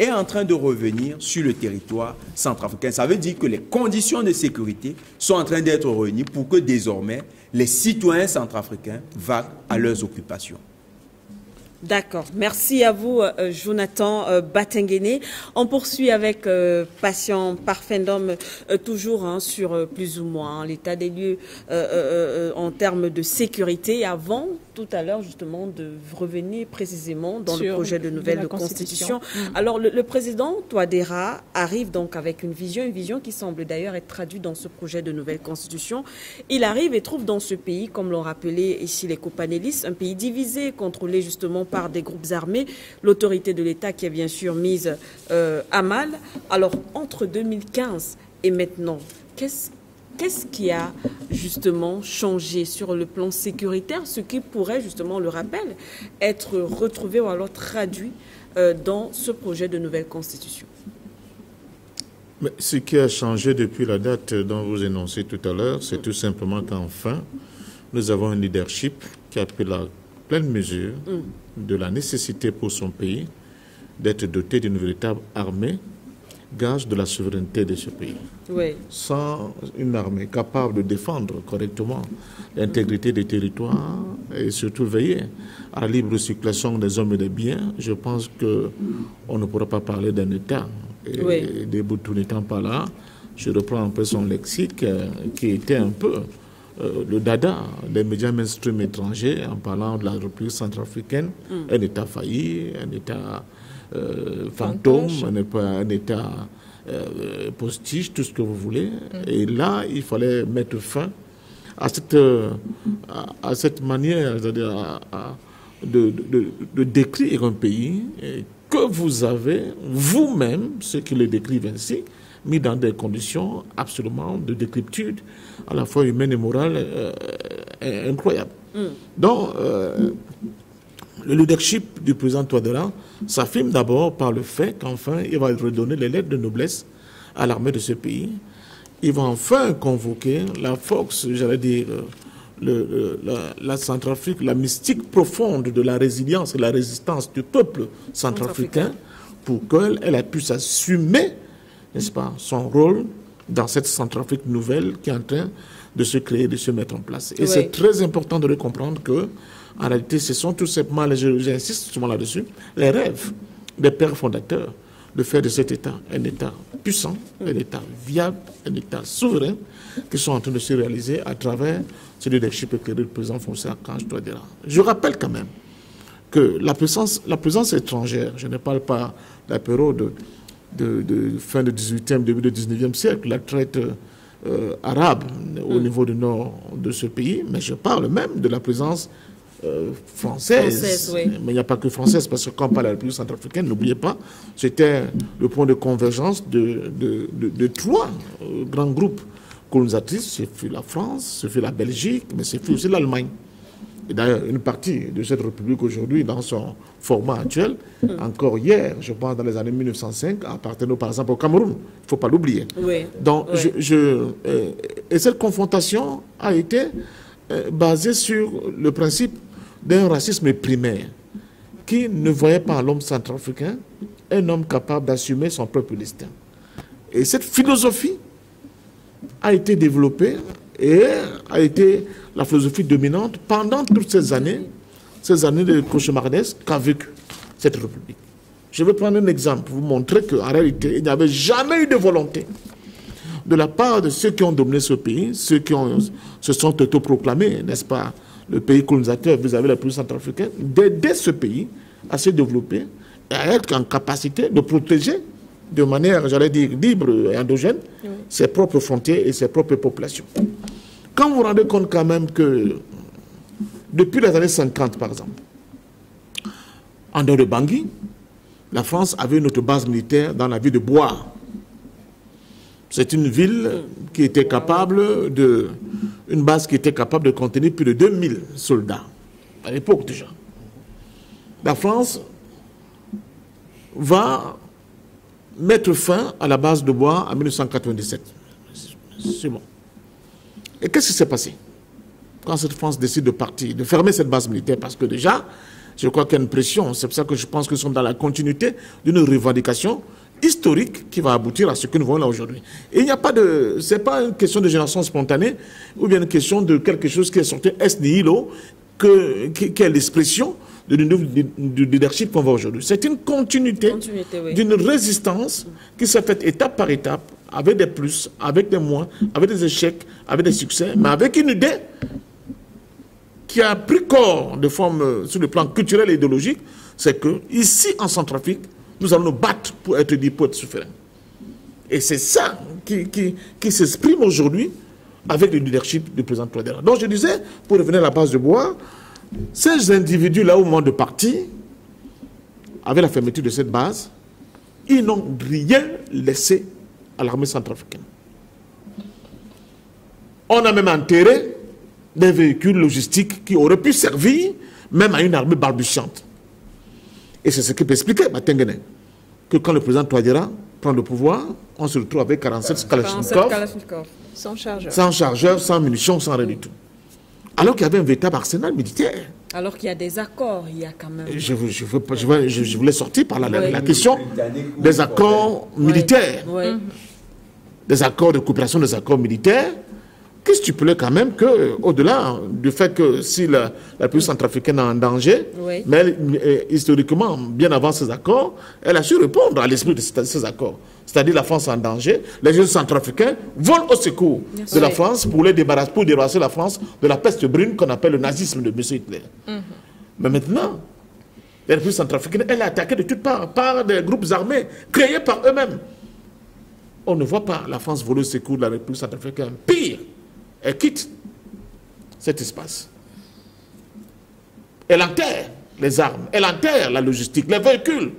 est en train de revenir sur le territoire centrafricain. Ça veut dire que les conditions de sécurité sont en train d'être réunies pour que désormais les citoyens centrafricains vaquent à leurs occupations.
D'accord. Merci à vous, Jonathan Batenguene. On poursuit avec Patient Parfendum, toujours sur plus ou moins l'état des lieux en termes de sécurité. Avant, tout à l'heure, justement, de revenir précisément dans le projet de nouvelle constitution. Alors, le président Touadéra arrive donc avec une vision qui semble d'ailleurs être traduite dans ce projet de nouvelle constitution. Il arrive et trouve dans ce pays, comme l'ont rappelé ici les copanélistes, un pays divisé, contrôlé justement par des groupes armés, l'autorité de l'État qui est bien sûr mise à mal. Alors, entre 2015 et maintenant, qu'est-ce qui a justement changé sur le plan sécuritaire, ce qui pourrait justement, le rappel, être retrouvé ou alors traduit dans ce projet de nouvelle constitution?
Mais ce qui a changé depuis la date dont vous énoncez tout à l'heure, c'est tout simplement qu'enfin, nous avons un leadership qui a pris la pleine mesure de la nécessité pour son pays d'être doté d'une véritable armée, gage de la souveraineté de ce pays.
Oui.
Sans une armée capable de défendre correctement l'intégrité des territoires et surtout veiller à la libre circulation des hommes et des biens, je pense qu'on ne pourra pas parler d'un État. Et des bouts n'étant pas là, je reprends un peu son lexique qui était un peu le dada des médias mainstream étrangers en parlant de la République centrafricaine, un État failli, un État fantôme, un État postiche, tout ce que vous voulez. Et là, il fallait mettre fin à cette manière de décrire un pays que vous avez vous-même, ceux qui le décrivent ainsi, mis dans des conditions absolument de décrépitude, à la fois humaine et morale, incroyable. Donc, le leadership du président Touadéra s'affirme d'abord par le fait qu'enfin, il va redonner les lettres de noblesse à l'armée de ce pays. Il va enfin convoquer la force, j'allais dire, la Centrafrique, la mystique profonde de la résilience et la résistance du peuple centrafricain pour qu'elle puisse assumer, n'est-ce pas, son rôle dans cette Centrafrique nouvelle qui est en train de se créer, de se mettre en place. Et c'est très important de le comprendre que, en réalité, ce sont tout simplement, j'insiste souvent là-dessus, les rêves des pères fondateurs de faire de cet État un État puissant, un État viable, un État souverain, qui sont en train de se réaliser à travers ce leadership éclairé du président Foncé Archange Touadéra. Je rappelle quand même que la présence étrangère, je ne parle pas de la période de fin du 18e, début du 19e siècle, la traite arabe au niveau du nord de ce pays, mais je parle même de la présence française. Mais il n'y a pas que française, parce que quand on parle de la République centrafricaine, n'oubliez pas, c'était le point de convergence de trois grands groupes colonisatrices. Ce fut la France, ce fut la Belgique, mais ce fut aussi l'Allemagne. Et d'ailleurs, une partie de cette République aujourd'hui, dans son format actuel, encore hier, je pense dans les années 1905, appartenait par exemple au Cameroun. Il ne faut pas l'oublier. Donc, et cette confrontation a été basée sur le principe d'un racisme primaire qui ne voyait pas en l'homme centrafricain un homme capable d'assumer son propre destin. Et cette philosophie a été développée et a été la philosophie dominante pendant toutes ces années de cauchemardesque qu'a vécu cette République. Je vais prendre un exemple pour vous montrer qu'en réalité, il n'y avait jamais eu de volonté de la part de ceux qui ont dominé ce pays, ceux qui se sont autoproclamés, n'est-ce pas, le pays colonisateur vis-à-vis de la République centrafricaine, d'aider ce pays à se développer et à être en capacité de protéger de manière, j'allais dire, libre et endogène, ses propres frontières et ses propres populations. Quand vous vous rendez compte quand même que depuis les années 50, par exemple, en dehors de Bangui, la France avait une autre base militaire dans la ville de Bois. C'est une ville qui était capable une base qui était capable de contenir plus de 2000 soldats, à l'époque déjà. la France va mettre fin à la base de bois en 1997. C'est bon. Et qu'est-ce qui s'est passé quand cette France décide de partir, de fermer cette base militaire? Parce que déjà, je crois qu'il y a une pression. C'est pour ça que je pense que nous sommes dans la continuité d'une revendication historique qui va aboutir à ce que nous voyons là aujourd'hui. Et il n'y a pas de... Ce n'est pas une question de génération spontanée ou bien une question de quelque chose qui est sorti ex nihilo, qui est l'expression du leadership qu'on voit aujourd'hui. C'est une continuité d'une résistance qui s'est faite étape par étape, avec des plus, avec des moins, avec des échecs, avec des succès, mais avec une idée qui a pris corps de forme sur le plan culturel et idéologique, c'est que ici en Centrafrique, nous allons nous battre pour être libres, pour être souverains. Et c'est ça qui s'exprime aujourd'hui avec le leadership du président Touadéra. Donc je disais, pour revenir à la base de bois, ces individus-là, au moment de partir, avec la fermeture de cette base, ils n'ont rien laissé à l'armée centrafricaine. On a même enterré des véhicules logistiques qui auraient pu servir même à une armée balbutiante. Et c'est ce qui peut expliquer, Matengene, que quand le président Touadéra prend le pouvoir, on se retrouve avec 47 Kalachnikov, sans chargeur, sans munitions, sans rien du tout. Alors qu'il y avait un véritable arsenal militaire.
Alors qu'il y a des accords, il y a quand même...
Je voulais sortir par la question des accords militaires. Des accords de coopération, des accords militaires, qui stipulait quand même qu'au-delà du fait que si la République centrafricaine est en danger, mais elle, historiquement, bien avant ces accords, elle a su répondre à l'esprit de ces accords. C'est-à-dire la France en danger, les jeunes centrafricains volent au secours de la France pour débarrasser la France de la peste brune qu'on appelle le nazisme de M. Hitler. Mais maintenant, la République centrafricaine, elle est attaquée de toutes parts par des groupes armés créés par eux-mêmes. On ne voit pas la France voler au secours de la République centrafricaine. Pire, elle quitte cet espace. Elle enterre les armes, elle enterre la logistique, les véhicules,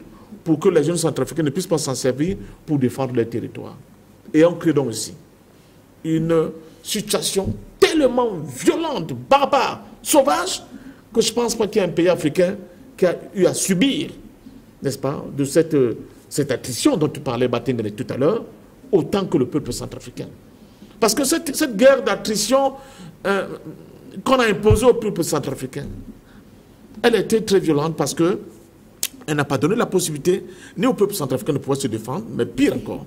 pour que les jeunes centrafricains ne puissent pas s'en servir pour défendre leur territoire. Et on crée donc aussi une situation tellement violente, barbare, sauvage, que je ne pense pas qu'il y ait un pays africain qui a eu à subir, n'est-ce pas, de cette attrition dont tu parlais, Batengene, tout à l'heure, autant que le peuple centrafricain. Parce que cette guerre d'attrition qu'on a imposée au peuple centrafricain, elle a été très violente parce que elle n'a pas donné la possibilité ni au peuple centrafricain de pouvoir se défendre, mais pire encore,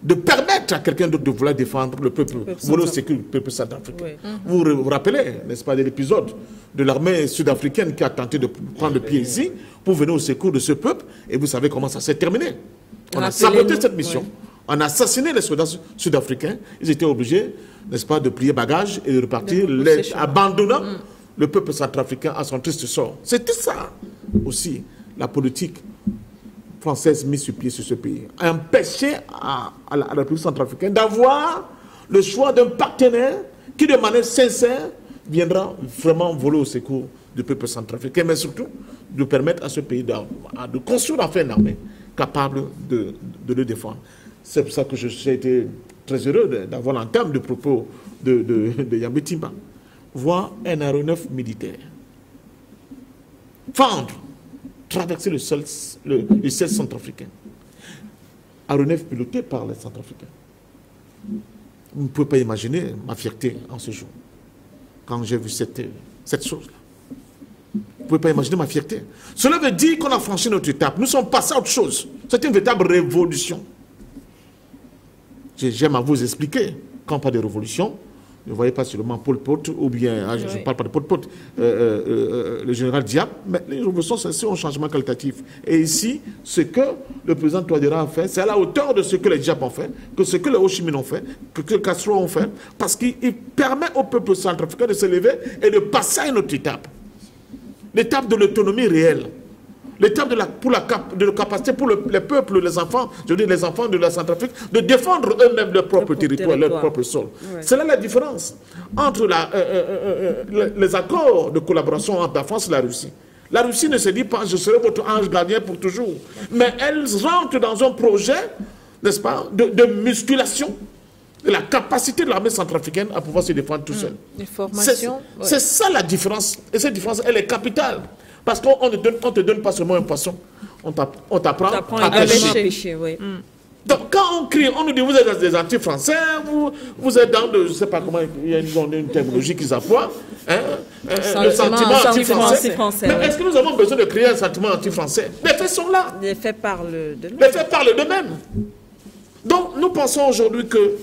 de permettre à quelqu'un d'autre de vouloir défendre le peuple, le peuple centrafricain. Vous vous rappelez, n'est-ce pas, de l'épisode de l'armée sud-africaine qui a tenté de prendre le pied ici pour venir au secours de ce peuple, et vous savez comment ça s'est terminé. On a saboté cette mission. On a assassiné les soldats sud-africains. Ils étaient obligés, n'est-ce pas, de plier bagages et de repartir, abandonnant le peuple centrafricain à son triste sort. C'était ça aussi, la politique française mise sur pied sur ce pays. Empêcher à la République centrafricaine d'avoir le choix d'un partenaire qui, de manière sincère, viendra vraiment voler au secours du peuple centrafricain, mais surtout de permettre à ce pays de construire enfin une armée capable de le défendre. C'est pour ça que j'ai été très heureux d'avoir l'entame de propos de Yambé Timba. Voir un aéronef militaire fendre, traverser le ciel centrafricain. Aéronef piloté par les Centrafricains. Vous ne pouvez pas imaginer ma fierté en ce jour, quand j'ai vu cette chose-là. Vous ne pouvez pas imaginer ma fierté. Cela veut dire qu'on a franchi notre étape. Nous sommes passés à autre chose. C'est une véritable révolution. J'aime à vous expliquer, quand on parle de révolution, ne voyez pas seulement Pol Pot, ou bien, je ne parle pas de Pol Pot, le général Diab, mais les révolutions, c'est un changement qualitatif. Et ici, ce que le président Touadéra a fait, c'est à la hauteur de ce que les Diab ont fait, que ce que les Ho Chi Minh ont fait, que les Castro ont fait, parce qu'il permet au peuple centrafricain de se lever et de passer à une autre étape. L'étape de l'autonomie réelle. L'étape de la capacité pour les peuples, les enfants, je veux dire les enfants de la Centrafrique, de défendre eux-mêmes leur propre territoire, leur propre sol. C'est là la différence entre les accords de collaboration entre la France et la Russie. La Russie ne se dit pas « je serai votre ange gardien pour toujours », mais elle rentre dans un projet, n'est-ce pas, de musculation de la capacité de l'armée centrafricaine à pouvoir se défendre tout seul.
Les formations.
C'est ça la différence. Et cette différence, elle est capitale. Parce qu'on ne te donne pas seulement un poisson, on t'apprend à pêcher.
Oui.
Donc quand on crie, on nous dit vous êtes des anti-français, vous êtes dans je ne sais pas comment, il y a une terminologie qu'ils emploient, le sentiment anti-français. Mais est-ce que nous avons besoin de créer un sentiment anti-français? Les faits sont là.
Les faits parlent d'eux-mêmes.
Les faits parlent d'eux-mêmes. Donc nous pensons aujourd'hui que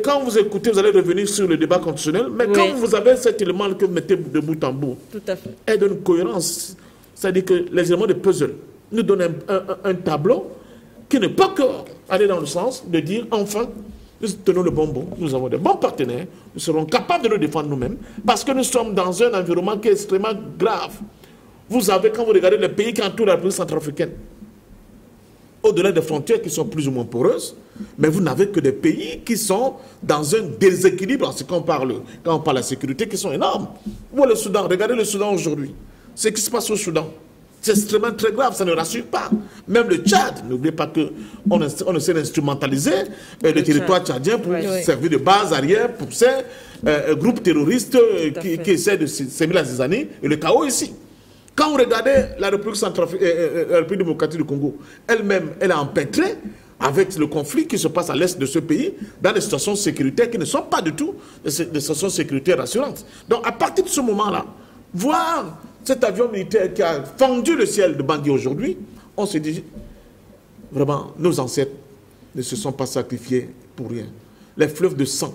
quand vous écoutez, vous allez revenir sur le débat constitutionnel, mais quand vous avez cet élément que vous mettez de bout en bout,
tout à fait,
et d'une cohérence, c'est-à-dire que les éléments de puzzle nous donnent un tableau qui ne peut que aller dans le sens de dire, enfin, nous tenons le bon bout, nous avons de bons partenaires, nous serons capables de nous défendre nous-mêmes, parce que nous sommes dans un environnement qui est extrêmement grave. Vous avez, quand vous regardez les pays qui entourent la République centrafricaine, au-delà des frontières qui sont plus ou moins poreuses, mais vous n'avez que des pays qui sont dans un déséquilibre en ce qu'on parle, quand on parle de la sécurité, qui sont énormes. Vous, le Soudan, regardez le Soudan aujourd'hui. Ce qui se passe au Soudan, c'est extrêmement très grave, ça ne rassure pas. Même le Tchad, n'oubliez pas qu'on essaie d'instrumentaliser le territoire tchadien pour servir de base arrière pour ces groupes terroristes qui essaient de s'aimer la zizanie et le chaos ici. Quand vous regardez la République démocratique du Congo, elle-même, elle est empêtrée avec le conflit qui se passe à l'est de ce pays, dans des situations sécuritaires qui ne sont pas du tout des situations sécuritaires rassurantes. Donc, à partir de ce moment-là, voir cet avion militaire qui a fendu le ciel de Bangui aujourd'hui, on se dit, vraiment, nos ancêtres ne se sont pas sacrifiés pour rien. Les fleuves de sang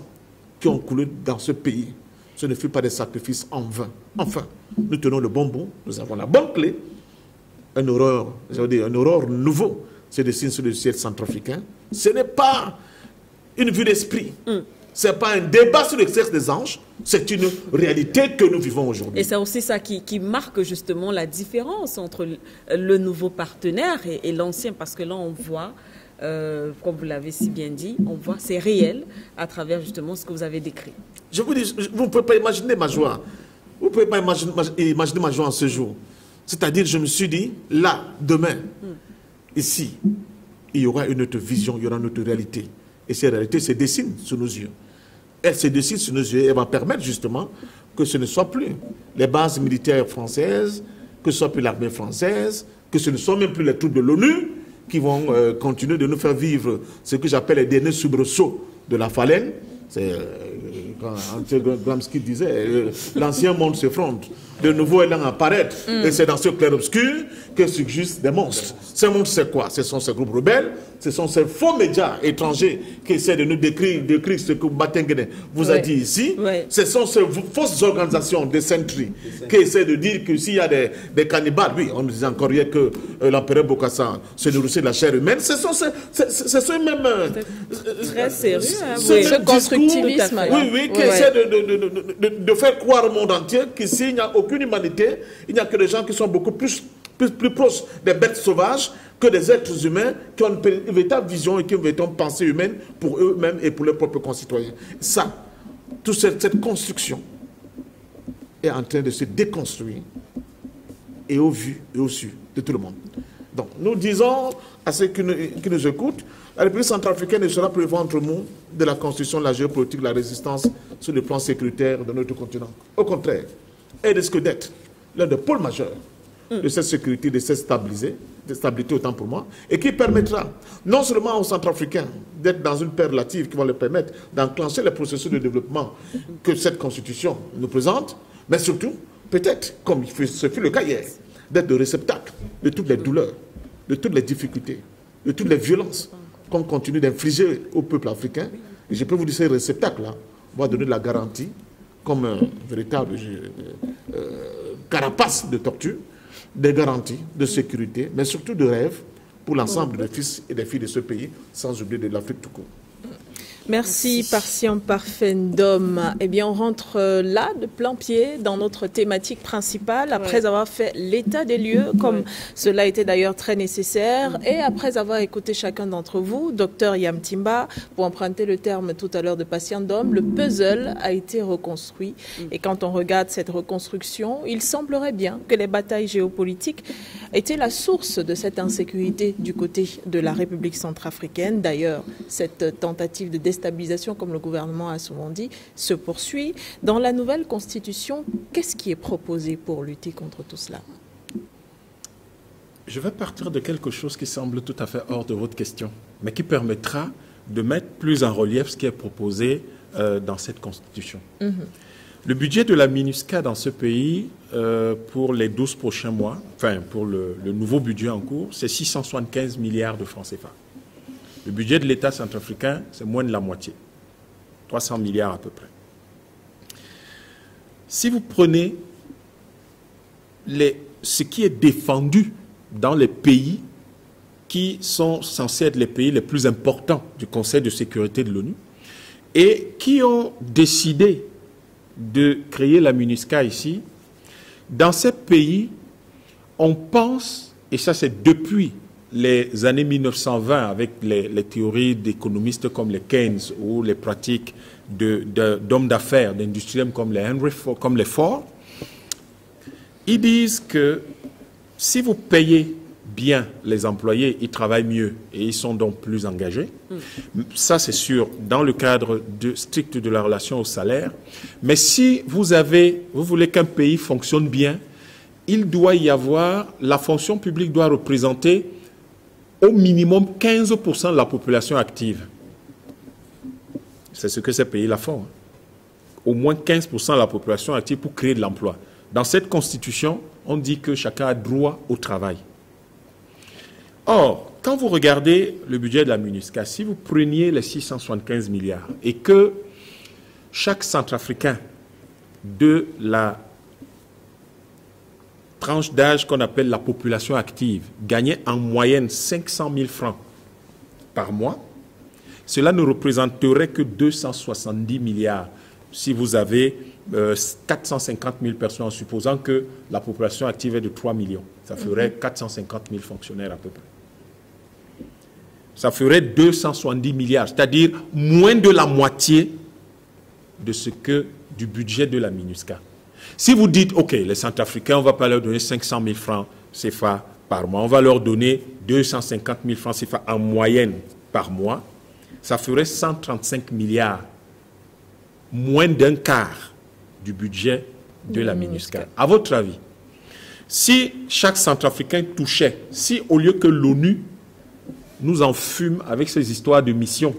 qui ont coulé dans ce pays, ce ne fut pas des sacrifices en vain. Enfin, nous tenons le bon bout, nous avons la bonne clé, un aurore nouveau se dessine sur le ciel centrafricain. Ce n'est pas une vue d'esprit. Ce n'est pas un débat sur le sexe des anges, c'est une réalité que nous vivons aujourd'hui.
Et c'est aussi ça qui marque justement la différence entre le nouveau partenaire et l'ancien, parce que là on voit, comme vous l'avez si bien dit, on voit c'est réel à travers justement ce que vous avez décrit.
Je vous dis, vous ne pouvez pas imaginer ma joie. Vous ne pouvez pas imaginer ma joie en ce jour. C'est-à-dire, je me suis dit, là, demain, ici, il y aura une autre vision, il y aura une autre réalité. Et cette réalité se dessine sous nos yeux. Elle se dessine sous nos yeux et va permettre justement que ce ne soit plus les bases militaires françaises, que ce ne soit plus l'armée française, que ce ne soit même plus les troupes de l'ONU qui vont continuer de nous faire vivre ce que j'appelle les derniers soubresauts de la phalène. C'est Gramsci disait, l'ancien monde se fronde, de nouveau élan apparaître, et c'est dans ce clair-obscur que surgissent des monstres. Ces monstres, c'est quoi? Ce sont ces groupes rebelles, ce sont ces faux médias étrangers qui essaient de nous décrire ce que Batenguene vous a dit ici. Ce sont ces fausses organisations de centuries qui essaient de dire que s'il y a des cannibales, oui, on nous disait encore hier que l'empereur Bokassa se nourrissait de la chair humaine, ce sont ces mêmes...
très sérieux,
ce constructivisme.
Oui, qui essaie de faire croire au monde entier qu'ici, il n'y a aucune humanité, il n'y a que des gens qui sont beaucoup plus proches des bêtes sauvages que des êtres humains qui ont une véritable vision et qui ont une véritable pensée humaine pour eux-mêmes et pour leurs propres concitoyens. Ça, toute cette construction est en train de se déconstruire et au vu et au su de tout le monde. Donc, nous disons à ceux qui nous écoutent, la République centrafricaine ne sera plus le ventre mou de la constitution, de la géopolitique, de la résistance sur le plan sécuritaire de notre continent. Au contraire, elle risque d'être l'un des pôles majeurs de cette sécurité, de cette stabilité autant pour moi, et qui permettra non seulement aux Centrafricains d'être dans une paix relative qui va leur permettre d'enclencher les processus de développement que cette constitution nous présente, mais surtout, peut-être, comme ce fut le cas hier, d'être le réceptacle de toutes les douleurs, de toutes les difficultés, de toutes les violences qu'on continue d'infliger au peuple africain. Et je peux vous dire, ces réceptacles-là vont donner de la garantie, comme un véritable carapace de tortue, des garanties de sécurité, mais surtout de rêve pour l'ensemble des fils et des filles de ce pays, sans oublier de l'Afrique tout court.
Merci, Partien Parfendum. Eh bien, on rentre là, de plein pied, dans notre thématique principale, après avoir fait l'état des lieux, comme cela était d'ailleurs très nécessaire, et après avoir écouté chacun d'entre vous, Dr Yamtimba, pour emprunter le terme tout à l'heure de Partien Dom, le puzzle a été reconstruit. Et quand on regarde cette reconstruction, il semblerait bien que les batailles géopolitiques étaient la source de cette insécurité du côté de la République centrafricaine. D'ailleurs, cette tentative de déstabilisation, comme le gouvernement a souvent dit, se poursuit. Dans la nouvelle constitution, qu'est-ce qui est proposé pour lutter contre tout cela?
Je vais partir de quelque chose qui semble tout à fait hors de votre question, mais qui permettra de mettre plus en relief ce qui est proposé dans cette Constitution. Le budget de la MINUSCA dans ce pays, pour les 12 prochains mois, enfin pour le nouveau budget en cours, c'est 675 milliards de francs CFA. Le budget de l'État centrafricain, c'est moins de la moitié, 300 milliards à peu près. Si vous prenez ce qui est défendu dans les pays qui sont censés être les pays les plus importants du Conseil de sécurité de l'ONU et qui ont décidé de créer la MINUSCA ici, dans ces pays, on pense, et ça c'est depuis les années 1920 avec les théories d'économistes comme les Keynes ou les pratiques d'hommes d'affaires, d'industriels comme les Henry Ford, comme les Ford, ils disent que si vous payez bien les employés, ils travaillent mieux et ils sont donc plus engagés. Ça, c'est sûr, dans le cadre strict de la relation au salaire. Mais si vous voulez qu'un pays fonctionne bien, il doit y avoir, la fonction publique doit représenter au minimum 15% de la population active. C'est ce que ces pays-là font. Au moins 15% de la population active pour créer de l'emploi. Dans cette constitution, on dit que chacun a droit au travail. Or, quand vous regardez le budget de la MINUSCA, si vous preniez les 675 milliards et que chaque Centrafricain de la tranche d'âge qu'on appelle la population active gagnait en moyenne 500 000 francs par mois, cela ne représenterait que 270 milliards si vous avez 450 000 personnes en supposant que la population active est de 3 millions. Ça ferait 450 000 fonctionnaires à peu près. Ça ferait 270 milliards, c'est-à-dire moins de la moitié de ce que du budget de la MINUSCA. Si vous dites, OK, les Centrafricains, on ne va pas leur donner 500 000 francs CFA par mois, on va leur donner 250 000 francs CFA en moyenne par mois, ça ferait 135 milliards, moins d'un quart du budget de la MINUSCA. À votre avis, si chaque Centrafricain touchait, si au lieu que l'ONU nous en fume avec ces histoires de missions,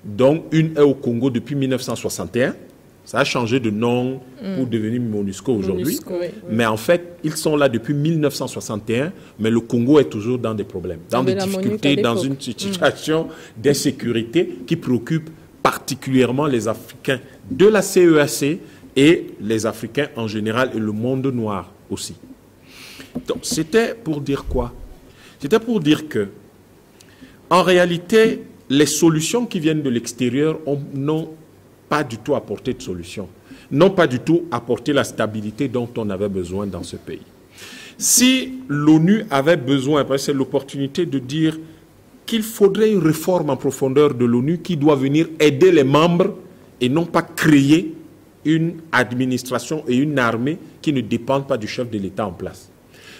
dont une est au Congo depuis 1961, ça a changé de nom pour devenir MONUSCO aujourd'hui, mais en fait, ils sont là depuis 1961, mais le Congo est toujours dans des problèmes, dans des difficultés, dans une situation d'insécurité qui préoccupe particulièrement les Africains de la CEAC et les Africains en général et le monde noir aussi. Donc, c'était pour dire quoi? C'était pour dire que, en réalité, les solutions qui viennent de l'extérieur n'ont pas du tout apporté de solution, n'ont pas du tout apporté la stabilité dont on avait besoin dans ce pays. Si l'ONU avait besoin, parce que c'est l'opportunité de dire qu'il faudrait une réforme en profondeur de l'ONU qui doit venir aider les membres et non pas créer une administration et une armée qui ne dépendent pas du chef de l'État en place.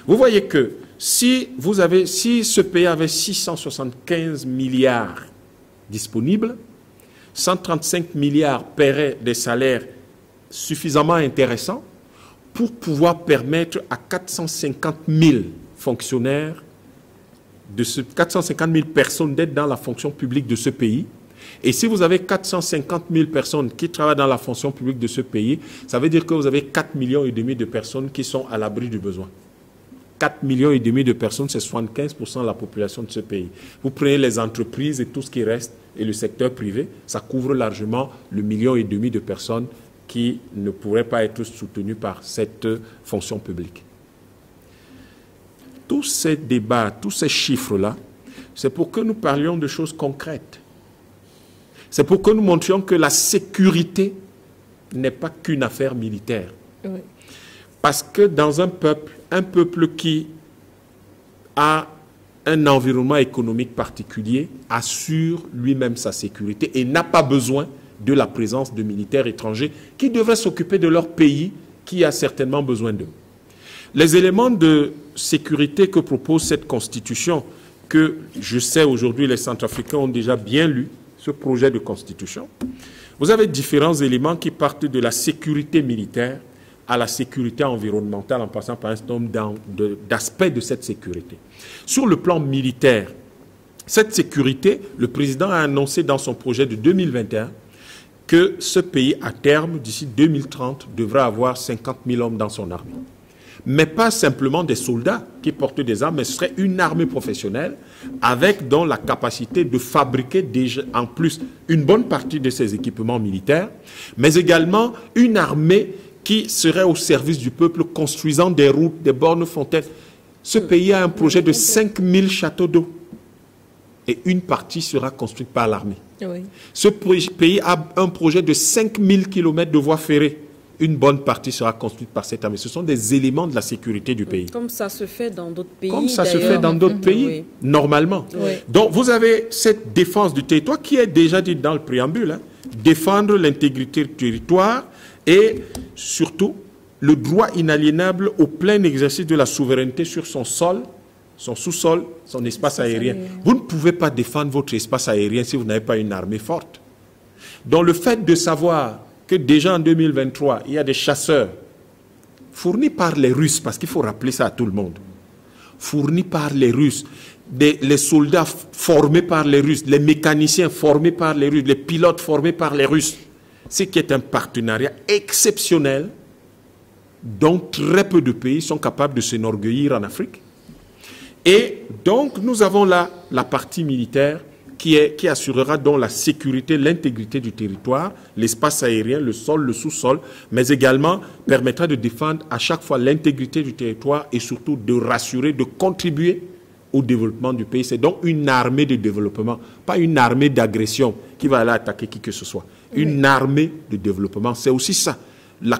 Vous voyez que si ce pays avait 675 milliards disponibles, 135 milliards paieraient des salaires suffisamment intéressants pour pouvoir permettre à 450 000 fonctionnaires, 450 000 personnes d'être dans la fonction publique de ce pays. Et si vous avez 450 000 personnes qui travaillent dans la fonction publique de ce pays, ça veut dire que vous avez 4,5 millions de personnes qui sont à l'abri du besoin. 4,5 millions de personnes, c'est 75% de la population de ce pays. Vous prenez les entreprises et tout ce qui reste, et le secteur privé, ça couvre largement le 1,5 million de personnes qui ne pourraient pas être soutenues par cette fonction publique. Tous ces débats, tous ces chiffres-là, c'est pour que nous parlions de choses concrètes. C'est pour que nous montrions que la sécurité n'est pas qu'une affaire militaire. Oui. Parce que dans un peuple qui a un environnement économique particulier assure lui-même sa sécurité et n'a pas besoin de la présence de militaires étrangers qui devraient s'occuper de leur pays qui a certainement besoin d'eux. Les éléments de sécurité que propose cette constitution, que je sais aujourd'hui les Centrafricains ont déjà bien lu, ce projet de constitution, vous avez différents éléments qui partent de la sécurité militaire, à la sécurité environnementale en passant par un certain nombre d'aspects de cette sécurité. Sur le plan militaire, cette sécurité, le président a annoncé dans son projet de 2021 que ce pays, à terme, d'ici 2030, devra avoir 50 000 hommes dans son armée. Mais pas simplement des soldats qui portent des armes, mais ce serait une armée professionnelle avec donc la capacité de fabriquer déjà, en plus une bonne partie de ces équipements militaires, mais également une armée qui serait au service du peuple, construisant des routes, des bornes fontaines. Ce pays a un projet de 5000 châteaux d'eau. Et une partie sera construite par l'armée. Oui. Ce pays a un projet de 5000 km de voies ferrées. Une bonne partie sera construite par cette armée. Ce sont des éléments de la sécurité du pays.
Comme ça se fait dans d'autres pays.
Comme ça se fait dans d'autres pays, oui. Normalement. Oui. Donc, vous avez cette défense du territoire qui est déjà dite dans le préambule. Hein, défendre l'intégrité du territoire et surtout le droit inaliénable au plein exercice de la souveraineté sur son sol, son sous-sol, son espace aérien. Vous ne pouvez pas défendre votre espace aérien si vous n'avez pas une armée forte. Donc le fait de savoir que déjà en 2023, il y a des chasseurs fournis par les Russes, parce qu'il faut rappeler ça à tout le monde, fournis par les Russes, les soldats formés par les Russes, les mécaniciens formés par les Russes, les pilotes formés par les Russes, ce qui est un partenariat exceptionnel dont très peu de pays sont capables de s'enorgueillir en Afrique. Et donc, nous avons là la partie militaire qui assurera donc la sécurité, l'intégrité du territoire, l'espace aérien, le sol, le sous-sol, mais également permettra de défendre à chaque fois l'intégrité du territoire et surtout de rassurer, de contribuer au développement du pays. C'est donc une armée de développement, pas une armée d'agression qui va aller attaquer qui que ce soit. Oui. Une armée de développement, c'est aussi ça. La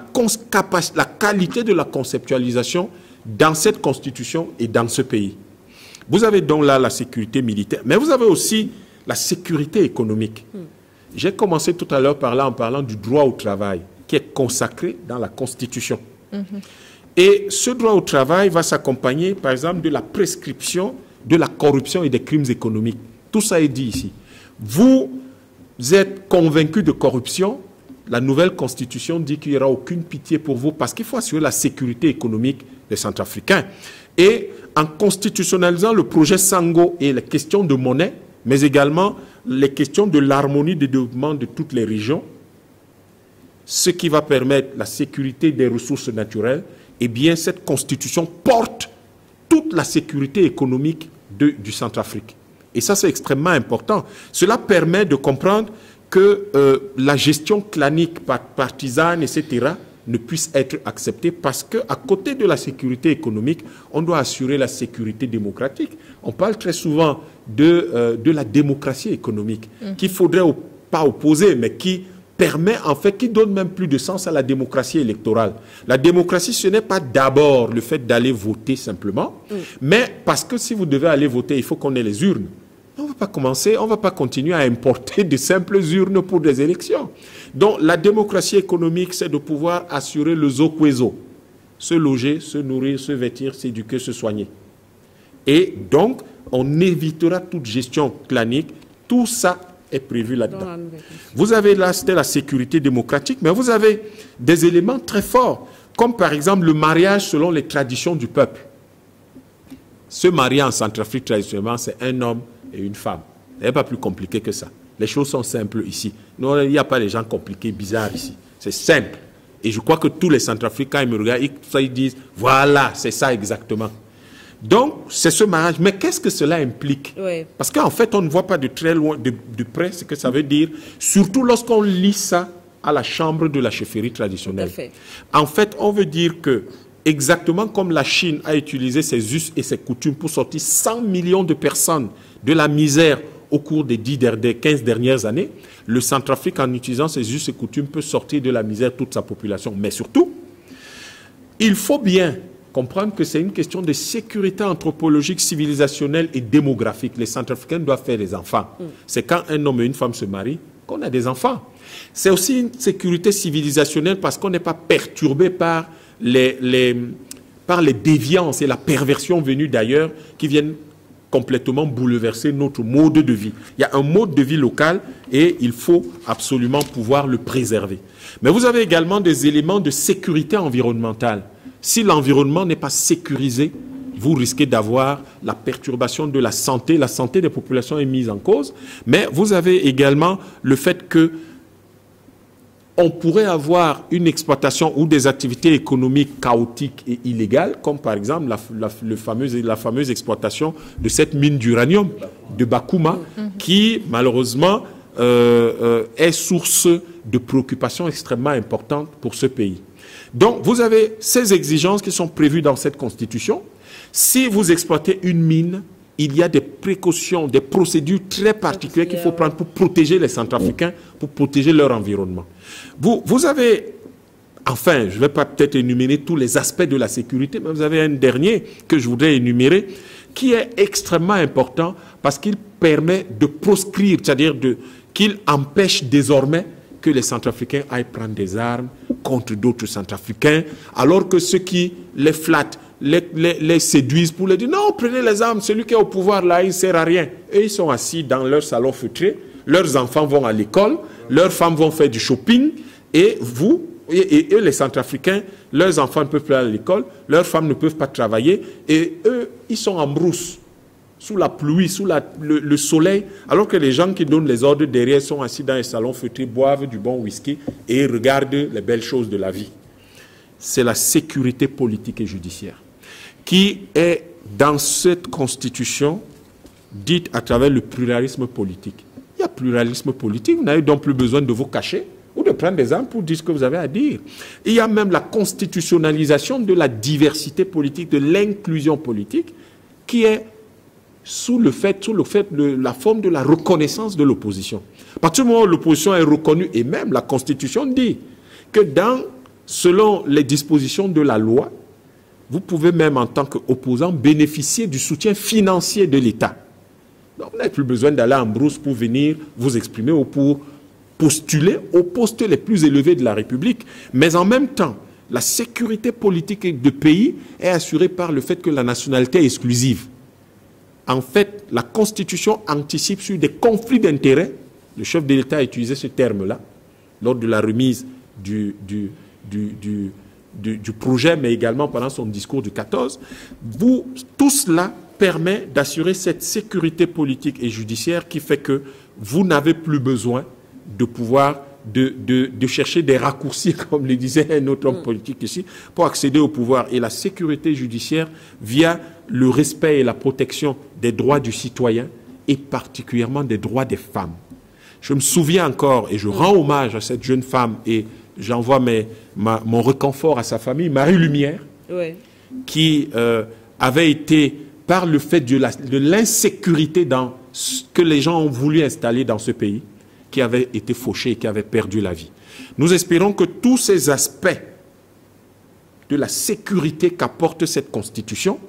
qualité de la conceptualisation dans cette constitution et dans ce pays. Vous avez donc là la sécurité militaire, mais vous avez aussi la sécurité économique. J'ai commencé tout à l'heure en parlant du droit au travail, qui est consacré dans la Constitution. Et ce droit au travail va s'accompagner, par exemple, de la prescription de la corruption et des crimes économiques. Tout ça est dit ici. Vous êtes convaincu de corruption, la nouvelle Constitution dit qu'il n'y aura aucune pitié pour vous parce qu'il faut assurer la sécurité économique des Centrafricains. Et en constitutionnalisant le projet Sango et les questions de monnaie, mais également les questions de l'harmonie de développement de toutes les régions, ce qui va permettre la sécurité des ressources naturelles, eh bien cette constitution porte toute la sécurité économique du Centrafrique. Et ça, c'est extrêmement important. Cela permet de comprendre que la gestion clanique, partisane, etc., ne puisse être acceptée parce qu'à côté de la sécurité économique, on doit assurer la sécurité démocratique. On parle très souvent de la démocratie économique, qu'il ne faudrait pas opposer, mais qui permet, en fait, qui donne même plus de sens à la démocratie électorale. La démocratie, ce n'est pas d'abord le fait d'aller voter simplement, mais parce que si vous devez aller voter, il faut qu'on ait les urnes. On ne va pas continuer à importer de simples urnes pour des élections. Donc, la démocratie économique, c'est de pouvoir assurer le zokwezo, se loger, se nourrir, se vêtir, s'éduquer, se soigner. Et donc, on évitera toute gestion clanique. Tout ça est prévu là-dedans. Vous avez là, c'était la sécurité démocratique, mais vous avez des éléments très forts, comme par exemple le mariage selon les traditions du peuple. Ce mariage en Centrafrique, traditionnellement, c'est un homme et une femme. Ce n'est pas plus compliqué que ça. Les choses sont simples ici. Non, il n'y a pas des gens compliqués, bizarres ici. C'est simple. Et je crois que tous les Centrafricains, ils me regardent, ils disent, voilà, c'est ça exactement. Donc, c'est ce mariage. Mais qu'est-ce que cela implique? Parce qu'en fait, on ne voit pas de très loin, de près, ce que ça veut dire, surtout lorsqu'on lit ça à la chambre de la chefferie traditionnelle. En fait, on veut dire que, exactement comme la Chine a utilisé ses us et ses coutumes pour sortir 100 millions de personnes de la misère au cours des 15 dernières années, le Centrafrique, en utilisant ses us et coutumes, peut sortir de la misère toute sa population. Mais surtout, il faut bien comprendre que c'est une question de sécurité anthropologique, civilisationnelle et démographique. Les Centrafricains doivent faire des enfants. C'est quand un homme et une femme se marient qu'on a des enfants. C'est aussi une sécurité civilisationnelle parce qu'on n'est pas perturbé par les déviances et la perversion venues d'ailleurs qui viennent complètement bouleverser notre mode de vie. Il y a un mode de vie local et il faut absolument pouvoir le préserver. Mais vous avez également des éléments de sécurité environnementale. Si l'environnement n'est pas sécurisé, vous risquez d'avoir la perturbation de la santé. La santé des populations est mise en cause. Mais vous avez également le fait que on pourrait avoir une exploitation ou des activités économiques chaotiques et illégales, comme par exemple la fameuse exploitation de cette mine d'uranium de Bakouma, qui malheureusement est source de préoccupations extrêmement importantes pour ce pays. Donc vous avez ces exigences qui sont prévues dans cette constitution. Si vous exploitez une mine, il y a des précautions, des procédures très particulières qu'il faut prendre pour protéger les Centrafricains, pour protéger leur environnement. Vous avez, enfin, je ne vais pas peut-être énumérer tous les aspects de la sécurité, mais vous avez un dernier que je voudrais énumérer, qui est extrêmement important parce qu'il permet de proscrire, c'est-à-dire qu'il empêche désormais que les Centrafricains aillent prendre des armes contre d'autres Centrafricains, alors que ceux qui les flattent, les séduisent pour leur dire non, prenez les armes, celui qui est au pouvoir là, il ne sert à rien. Et ils sont assis dans leur salon feutré, leurs enfants vont à l'école, leurs femmes vont faire du shopping, et vous, et eux, les Centrafricains, leurs enfants ne peuvent plus aller à l'école, leurs femmes ne peuvent pas travailler, et eux, ils sont en brousse, sous la pluie, sous le soleil, alors que les gens qui donnent les ordres derrière sont assis dans les salons feutrés, boivent du bon whisky et regardent les belles choses de la vie. C'est la sécurité politique et judiciaire qui est dans cette constitution dite à travers le pluralisme politique. Il y a pluralisme politique, vous n'avez donc plus besoin de vous cacher ou de prendre des armes pour dire ce que vous avez à dire. Il y a même la constitutionnalisation de la diversité politique, de l'inclusion politique, qui est sous la forme de la reconnaissance de l'opposition. À partir du moment où l'opposition est reconnue, et même la Constitution dit que selon les dispositions de la loi, vous pouvez même en tant qu'opposant bénéficier du soutien financier de l'État. Donc vous n'avez plus besoin d'aller en brousse pour venir vous exprimer ou pour postuler aux postes les plus élevés de la République. Mais en même temps, la sécurité politique du pays est assurée par le fait que la nationalité est exclusive. En fait, la Constitution anticipe sur des conflits d'intérêts. Le chef de l'État a utilisé ce terme-là lors de la remise du projet, mais également pendant son discours du 14. Tout cela permet d'assurer cette sécurité politique et judiciaire qui fait que vous n'avez plus besoin de pouvoir de chercher des raccourcis, comme le disait un autre homme politique ici, pour accéder au pouvoir. Et la sécurité judiciaire via le respect et la protection des droits du citoyen et particulièrement des droits des femmes. Je me souviens encore, et je rends hommage à cette jeune femme, et j'envoie mon réconfort à sa famille, Marie Lumière, qui avait été, par le fait de l'insécurité que les gens ont voulu installer dans ce pays, qui avait été fauché et qui avait perdu la vie. Nous espérons que tous ces aspects de la sécurité qu'apporte cette Constitution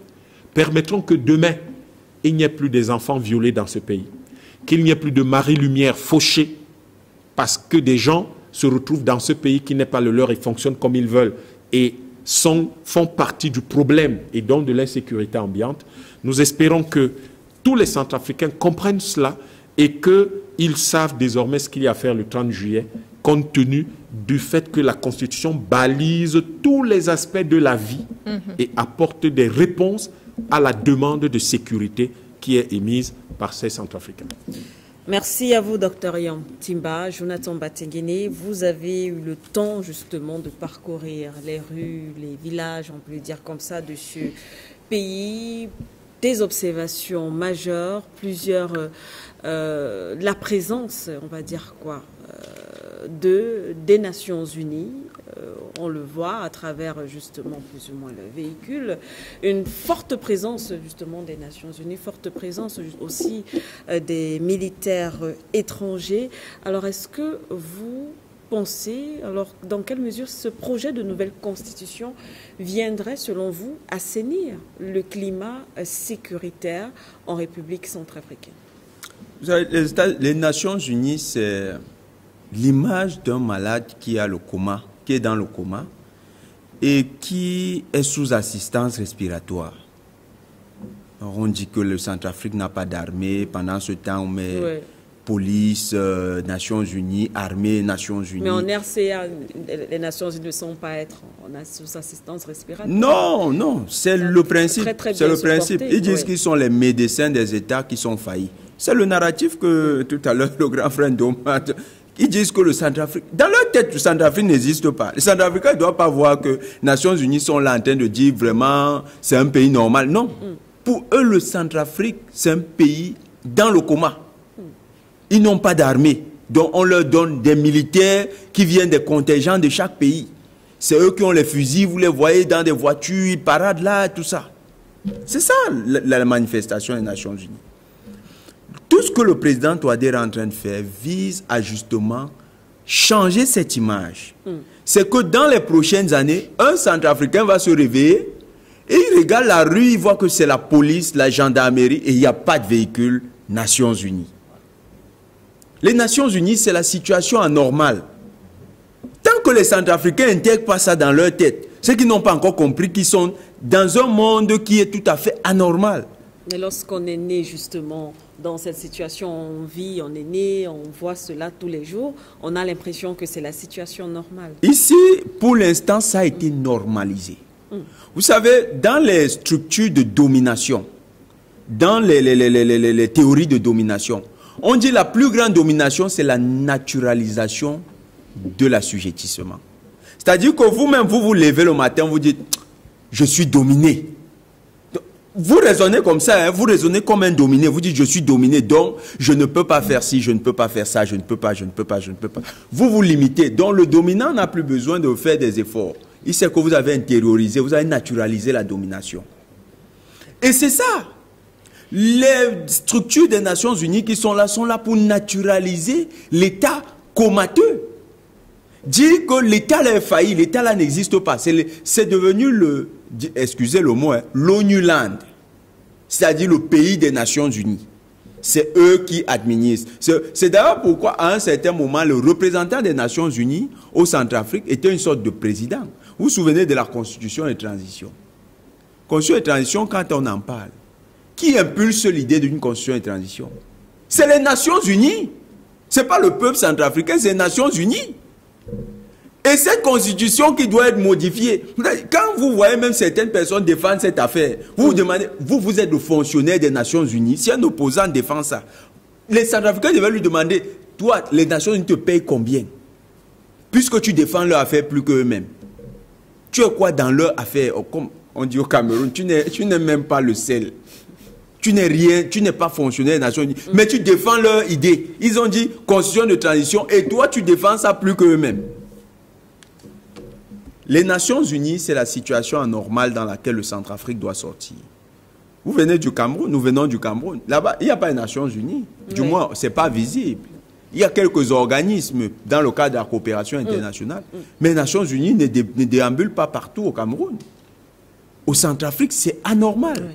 permettront que demain, il n'y ait plus des enfants violés dans ce pays, qu'il n'y ait plus de Marie-Lumière fauchée parce que des gens se retrouvent dans ce pays qui n'est pas le leur et fonctionnent comme ils veulent et font partie du problème et donc de l'insécurité ambiante. Nous espérons que tous les Centrafricains comprennent cela et qu'ils savent désormais ce qu'il y a à faire le 30 juillet, compte tenu du fait que la Constitution balise tous les aspects de la vie et apporte des réponses à la demande de sécurité qui est émise par ces Centrafricains.
Merci à vous, Dr Yam Timba. Jonathan Batenguene, vous avez eu le temps justement de parcourir les rues, les villages, on peut le dire comme ça, de ce pays. Des observations majeures, la présence, on va dire quoi, des Nations Unies, on le voit à travers justement plus ou moins le véhicule, une forte présence justement des Nations Unies, forte présence aussi des militaires étrangers. Alors est-ce que vous pensez, alors dans quelle mesure ce projet de nouvelle constitution viendrait selon vous assainir le climat sécuritaire en République centrafricaine?
Vous savez, les Nations Unies, c'est l'image d'un malade qui est dans le coma et qui est sous assistance respiratoire. On dit que le Centrafrique n'a pas d'armée. Pendant ce temps, on met police, Nations Unies, armée, Nations Unies.
Mais en RCA, les Nations Unies ne sont pas être en assistance respiratoire.
Non, non, c'est le principe. C'est le principe. Ils disent qu'ils sont les médecins des États qui sont faillis. C'est le narratif que tout à l'heure le grand frère Domat, ils disent que le Centrafrique, dans leur tête, le Centrafrique n'existe pas. Les Centrafricains ne doivent pas voir que les Nations Unies sont là en train de dire vraiment c'est un pays normal. Non. Pour eux, le Centrafrique, c'est un pays dans le coma. Ils n'ont pas d'armée. Donc on leur donne des militaires qui viennent des contingents de chaque pays. C'est eux qui ont les fusils, vous les voyez dans des voitures, ils paradent là, tout ça. C'est ça la manifestation des Nations Unies. Tout ce que le président Touadéra est en train de faire vise à justement changer cette image. C'est que dans les prochaines années, un Centrafricain va se réveiller et il regarde la rue, il voit que c'est la police, la gendarmerie et il n'y a pas de véhicule Nations Unies. Les Nations Unies, c'est la situation anormale. Tant que les Centrafricains n'intègrent pas ça dans leur tête, ceux qui n'ont pas encore compris qu'ils sont dans un monde qui est tout à fait anormal.
Mais lorsqu'on est né justement dans cette situation, on vit, on est né, on voit cela tous les jours, on a l'impression que c'est la situation normale.
Ici, pour l'instant, ça a été normalisé. Vous savez, dans les structures de domination, dans les théories de domination, on dit la plus grande domination, c'est la naturalisation de l'assujettissement. C'est-à-dire que vous-même, vous vous levez le matin, vous dites, je suis dominé. Vous raisonnez comme ça, hein, vous raisonnez comme un dominé. Vous dites, je suis dominé, donc je ne peux pas faire ci, je ne peux pas faire ça, je ne peux pas, je ne peux pas, je ne peux pas. Vous vous limitez. Donc le dominant n'a plus besoin de faire des efforts. Il sait que vous avez intériorisé, vous avez naturalisé la domination. Et c'est ça. Les structures des Nations Unies qui sont là pour naturaliser l'État comateux. Dire que l'État là est failli, l'État là n'existe pas. C'est devenu excusez le mot, l'ONU-land. C'est-à-dire le pays des Nations Unies. C'est eux qui administrent. C'est d'ailleurs pourquoi, à un certain moment, le représentant des Nations Unies au Centrafrique était une sorte de président. Vous vous souvenez de la Constitution et transition. Constitution et transition, quand on en parle, qui impulse l'idée d'une Constitution et transition? C'est les Nations Unies. Ce n'est pas le peuple centrafricain, c'est les Nations Unies. Et cette constitution qui doit être modifiée, quand vous voyez même certaines personnes défendre cette affaire, vous vous demandez, vous êtes le fonctionnaire des Nations Unies, si un opposant défend ça, les Centrafricains devaient lui demander, toi, les Nations Unies te payent combien? Puisque tu défends leur affaire plus qu'eux-mêmes. Tu es quoi dans leur affaire? Comme on dit au Cameroun, tu n'es même pas le sel. Tu n'es rien, tu n'es pas fonctionnaire des Nations Unies, mais tu défends leur idée. Ils ont dit constitution de transition et toi tu défends ça plus qu'eux-mêmes. Les Nations Unies, c'est la situation anormale dans laquelle le Centrafrique doit sortir. Vous venez du Cameroun, nous venons du Cameroun. Là-bas, il n'y a pas les Nations Unies. Du moins, ce n'est pas visible. Il y a quelques organismes dans le cadre de la coopération internationale. Mais les Nations Unies ne déambulent pas partout au Cameroun. Au Centrafrique, c'est anormal.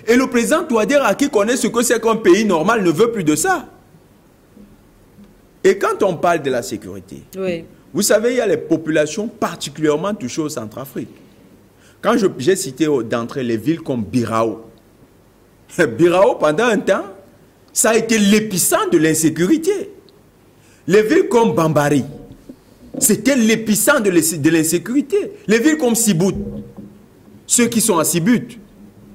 Et le président Touadéra, qui connaît ce que c'est qu'un pays normal, ne veut plus de ça. Et quand on parle de la sécurité, vous savez, il y a les populations particulièrement touchées au Centrafrique. Quand j'ai cité d'entrée les villes comme Birao, Birao, pendant un temps, ça a été l'épicentre de l'insécurité. Les villes comme Bambari, c'était l'épicentre de l'insécurité. Les villes comme Sibout, ceux qui sont à Sibout,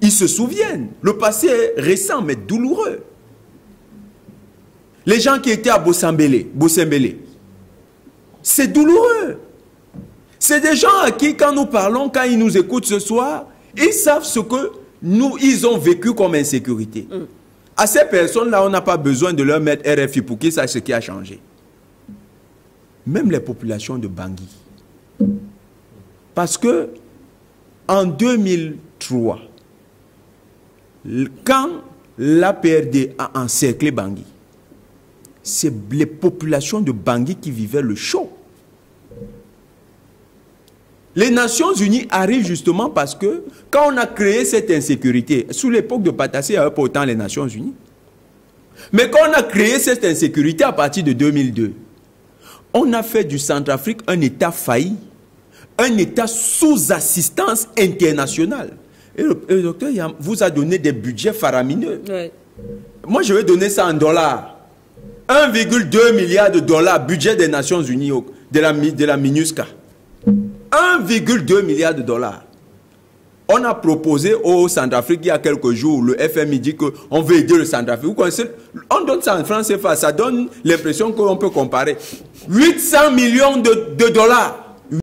ils se souviennent. Le passé est récent, mais douloureux. Les gens qui étaient à Bossembélé, c'est douloureux. C'est des gens à qui, quand nous parlons, quand ils nous écoutent ce soir, ils savent ce que ils ont vécu comme insécurité. À ces personnes-là, on n'a pas besoin de leur mettre RFI pour qu'ils sachent ce qui a changé. Même les populations de Bangui. Parce que, en 2003, quand l'APRD a encerclé Bangui, c'est les populations de Bangui qui vivaient le chaud. Les Nations Unies arrivent justement parce que quand on a créé cette insécurité, sous l'époque de Patassé, il n'y avait pas autant les Nations Unies. Mais quand on a créé cette insécurité à partir de 2002, on a fait du Centrafrique un État failli, un État sous assistance internationale. Et le docteur vous a donné des budgets faramineux.
Ouais.
Moi, je vais donner ça en dollars. 1,2 milliard de dollars, budget des Nations Unies, de la MINUSCA. 1,2 milliard de dollars. On a proposé au Centrafrique il y a quelques jours, le FMI dit qu'on veut aider le Centrafrique. Vous connaissez, on donne ça en francs CFA, ça donne l'impression qu'on peut comparer. 800 millions de dollars.